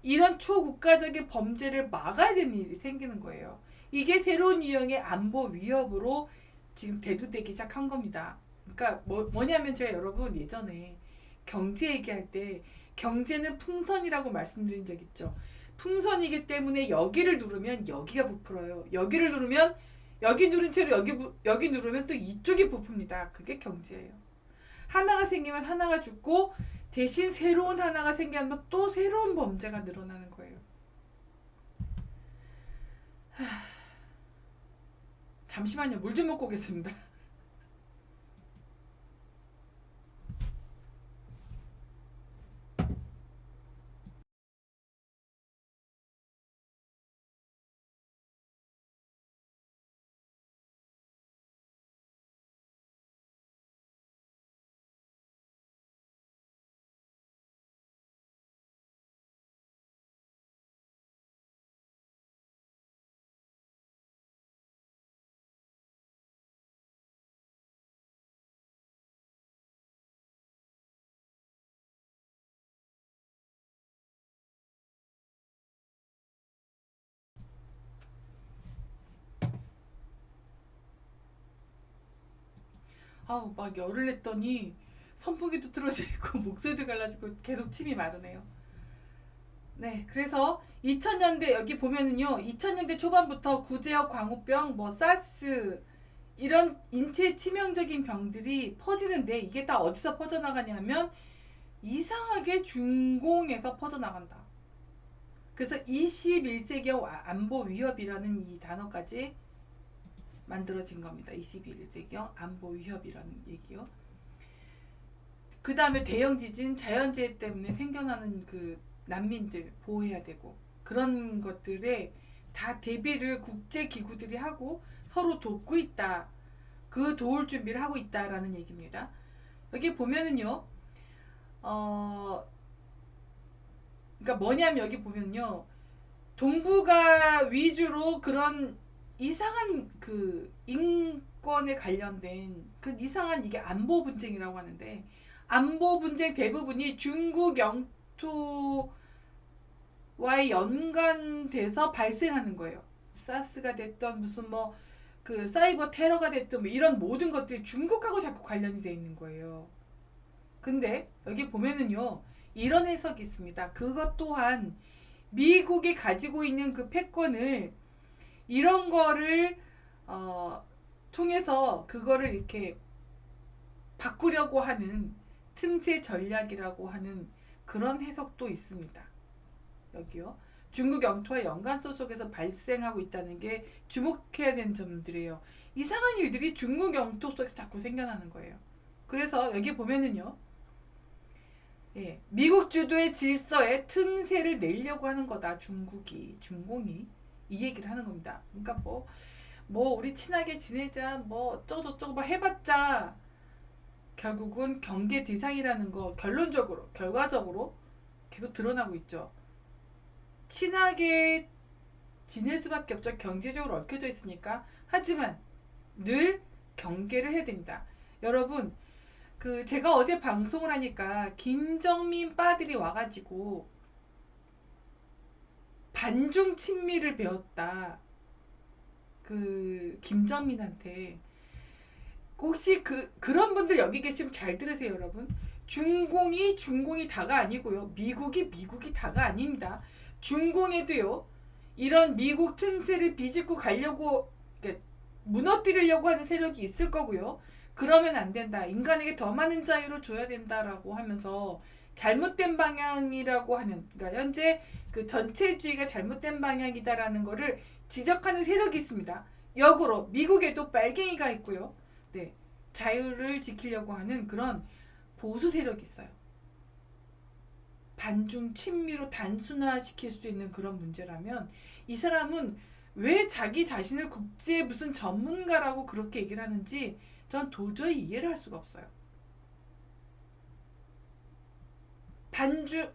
이런 초국가적인 범죄를 막아야 되는 일이 생기는 거예요. 이게 새로운 유형의 안보 위협으로 지금 대두되기 시작한 겁니다. 그러니까 뭐냐면 제가 여러분 예전에 경제 얘기할 때 경제는 풍선이라고 말씀드린 적 있죠. 풍선이기 때문에 여기를 누르면 여기가 부풀어요. 여기를 누르면 여기 누른 채로 여기 누르면 또 이쪽이 부풉니다. 그게 경제예요. 하나가 생기면 하나가 죽고 대신 새로운 하나가 생기면 또 새로운 범죄가 늘어나는 거예요. 잠시만요. 물 좀 먹고 오겠습니다. 아우 막 열을 냈더니 선풍기도 틀어지고 목소리도 갈라지고 계속 침이 마르네요. 네, 그래서 2000년대 여기 보면은요, 2000년대 초반부터 구제역 광우병, 뭐 사스 이런 인체 치명적인 병들이 퍼지는데 이게 다 어디서 퍼져나가냐면 이상하게 중공에서 퍼져나간다. 그래서 21세기의 안보 위협이라는 이 단어까지 만들어진 겁니다. 21세기의 안보 위협이라는 얘기요. 그 다음에 대형 지진, 자연재해 때문에 생겨나는 그 난민들 보호해야 되고 그런 것들에 다 대비를 국제 기구들이 하고 서로 돕고 있다. 그 도울 준비를 하고 있다라는 얘기입니다. 여기 보면은요, 그러니까 뭐냐면 여기 보면요, 동북아 위주로 그런 이상한 그 인권에 관련된 그 이상한 이게 안보 분쟁이라고 하는데 안보 분쟁 대부분이 중국 영토와의 연관돼서 발생하는 거예요. 사스가 됐던 무슨 뭐 그 사이버 테러가 됐던 뭐 이런 모든 것들이 중국하고 자꾸 관련이 돼 있는 거예요. 근데 여기 보면은요, 이런 해석이 있습니다. 그것 또한 미국이 가지고 있는 그 패권을 이런 거를 통해서 그거를 이렇게 바꾸려고 하는 틈새 전략이라고 하는 그런 해석도 있습니다. 여기요. 중국 영토와 연관소 속에서 발생하고 있다는 게 주목해야 되는 점들이에요. 이상한 일들이 중국 영토 속에서 자꾸 생겨나는 거예요. 그래서 여기 보면은요, 예, 미국 주도의 질서에 틈새를 내려고 하는 거다. 중공이 이 얘기를 하는 겁니다. 그러니까 뭐 우리 친하게 지내자, 뭐 어쩌고저쩌고 뭐 해봤자 결국은 경계 대상이라는 거 결과적으로 계속 드러나고 있죠. 친하게 지낼 수밖에 없죠. 경제적으로 얽혀져 있으니까. 하지만 늘 경계를 해야 됩니다. 여러분, 그 제가 어제 방송을 하니까 김정민 빠들이 와가지고 반중 친미를 배웠다. 그 김정민한테. 혹시 그런 분들 여기 계시면 잘 들으세요, 여러분. 중공이 다가 아니고요. 미국이 다가 아닙니다. 중공에도요, 이런 미국 틈새를 비집고 가려고, 무너뜨리려고 하는 세력이 있을 거고요. 그러면 안 된다. 인간에게 더 많은 자유를 줘야 된다라고 하면서 잘못된 방향이라고 하는, 그러니까 현재 그 전체주의가 잘못된 방향이다라는 거를 지적하는 세력이 있습니다. 역으로 미국에도 빨갱이가 있고요. 네, 자유를 지키려고 하는 그런 보수 세력이 있어요. 반중 친미로 단순화시킬 수 있는 그런 문제라면 이 사람은 왜 자기 자신을 국제 무슨 전문가라고 그렇게 얘기를 하는지 전 도저히 이해를 할 수가 없어요.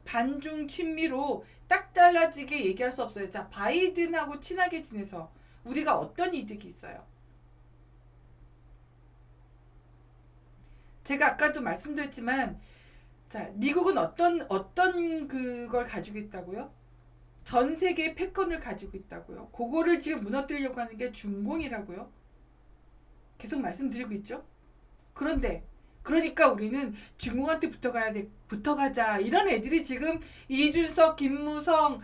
반중 친미로 딱 잘라지게 얘기할 수 없어요. 자, 바이든하고 친하게 지내서 우리가 어떤 이득이 있어요? 제가 아까도 말씀드렸지만, 자, 미국은 어떤 그걸 가지고 있다고요? 전 세계의 패권을 가지고 있다고요. 그거를 지금 무너뜨리려고 하는 게 중공이라고요. 계속 말씀드리고 있죠. 그런데 그러니까 우리는 중공한테 붙어가자. 이런 애들이 지금 이준석, 김무성,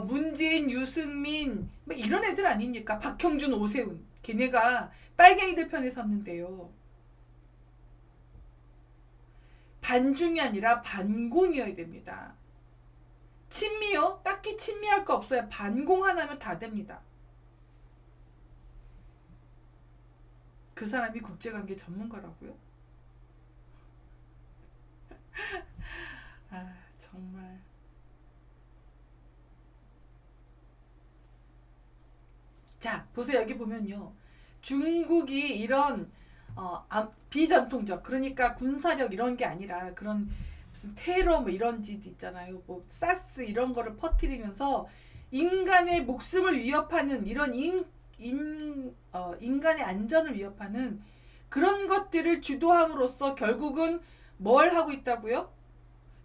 문재인, 유승민 뭐 이런 애들 아닙니까? 박형준, 오세훈. 걔네가 빨갱이들 편에 섰는데요. 반중이 아니라 반공이어야 됩니다. 친미요? 딱히 친미할 거 없어요. 반공 하나면 다 됩니다. 그 사람이 국제관계 전문가라고요? 아, 정말. 자, 보세요. 여기 보면요. 중국이 이런 비전통적, 그러니까 군사력 이런 게 아니라 그런 무슨 테러 뭐 이런 짓 있잖아요. 뭐 사스 이런 거를 퍼뜨리면서 인간의 목숨을 위협하는 이런 인간의 안전을 위협하는 그런 것들을 주도함으로써 결국은 뭘 하고 있다고요?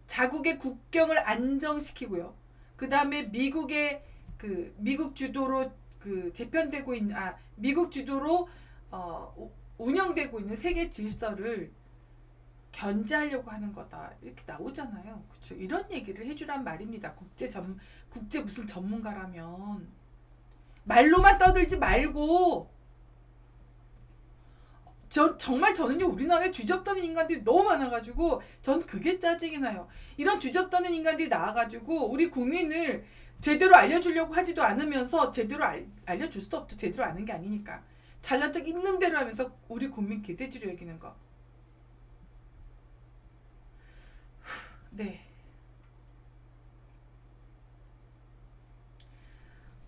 자국의 국경을 안정시키고요. 그 다음에 미국의 미국 주도로 재편되고 있는 미국 주도로 운영되고 있는 세계 질서를 견제하려고 하는 거다. 이렇게 나오잖아요. 그렇죠? 이런 얘기를 해주란 말입니다. 국제 무슨 전문가라면 말로만 떠들지 말고 정말 저는요 우리나라에 주접떠는 인간들이 너무 많아가지고 전 그게 짜증이 나요. 이런 주접떠는 인간들이 나와가지고 우리 국민을 제대로 알려주려고 하지도 않으면서 제대로 알려줄 수도 없죠. 제대로 아는 게 아니니까. 잘난 척 있는 대로 하면서 우리 국민 개돼지로 여기는 거. 네.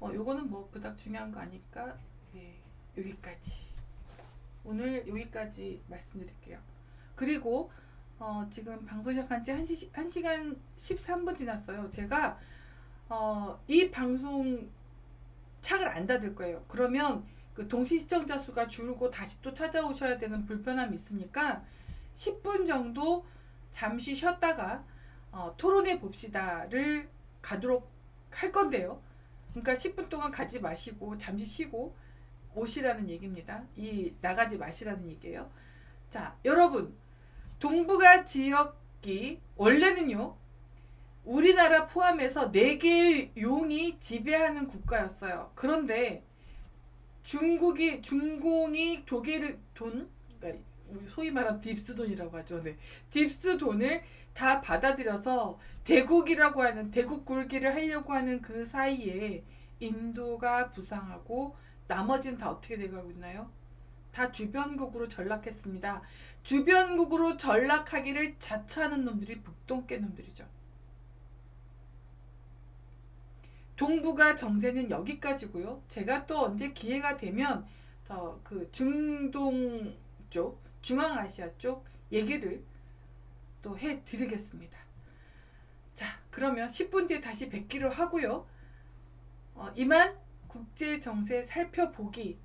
요거는 뭐 그닥 중요한 거 아니까 여기까지. 오늘 여기까지 말씀드릴게요. 그리고 지금 방송 시작한 지 1시간 13분 지났어요. 제가 이 방송 창을 안 닫을 거예요. 그러면 그 동시 시청자 수가 줄고 다시 또 찾아오셔야 되는 불편함이 있으니까 10분 정도 잠시 쉬었다가 토론해 봅시다를 가도록 할 건데요. 그러니까 10분 동안 가지 마시고 잠시 쉬고 오시라는 얘기입니다. 나가지 마시라는 얘기예요. 자, 여러분, 동북아 지역이 원래는요 우리나라 포함해서 4개의 용이 지배하는 국가였어요. 그런데 중공이 독일 돈, 그러니까 우리 소위 말하는 딥스 돈이라고 하죠. 네. 딥스 돈을 다 받아들여서 대국이라고 하는 대국 굴기를 하려고 하는 그 사이에 인도가 부상하고 나머지는 다 어떻게 돼가고 있나요? 다 주변국으로 전락했습니다. 주변국으로 전락하기를 자처하는 놈들이 북동계 놈들이죠. 동북아 정세는 여기까지고요. 제가 또 언제 기회가 되면 중동 쪽, 중앙아시아 쪽 얘기를 또 해드리겠습니다. 자, 그러면 10분 뒤에 다시 뵙기로 하고요. 이만 국제정세 살펴보기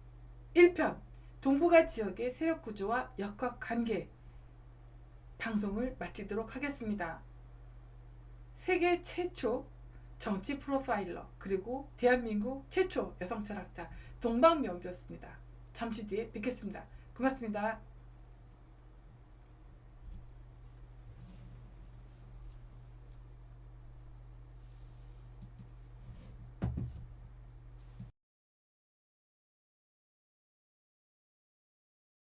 1편 동북아 지역의 세력구조와 역학관계 방송을 마치도록 하겠습니다. 세계 최초 정치 프로파일러 그리고 대한민국 최초 여성 철학자 동방명주였습니다. 잠시 뒤에 뵙겠습니다. 고맙습니다.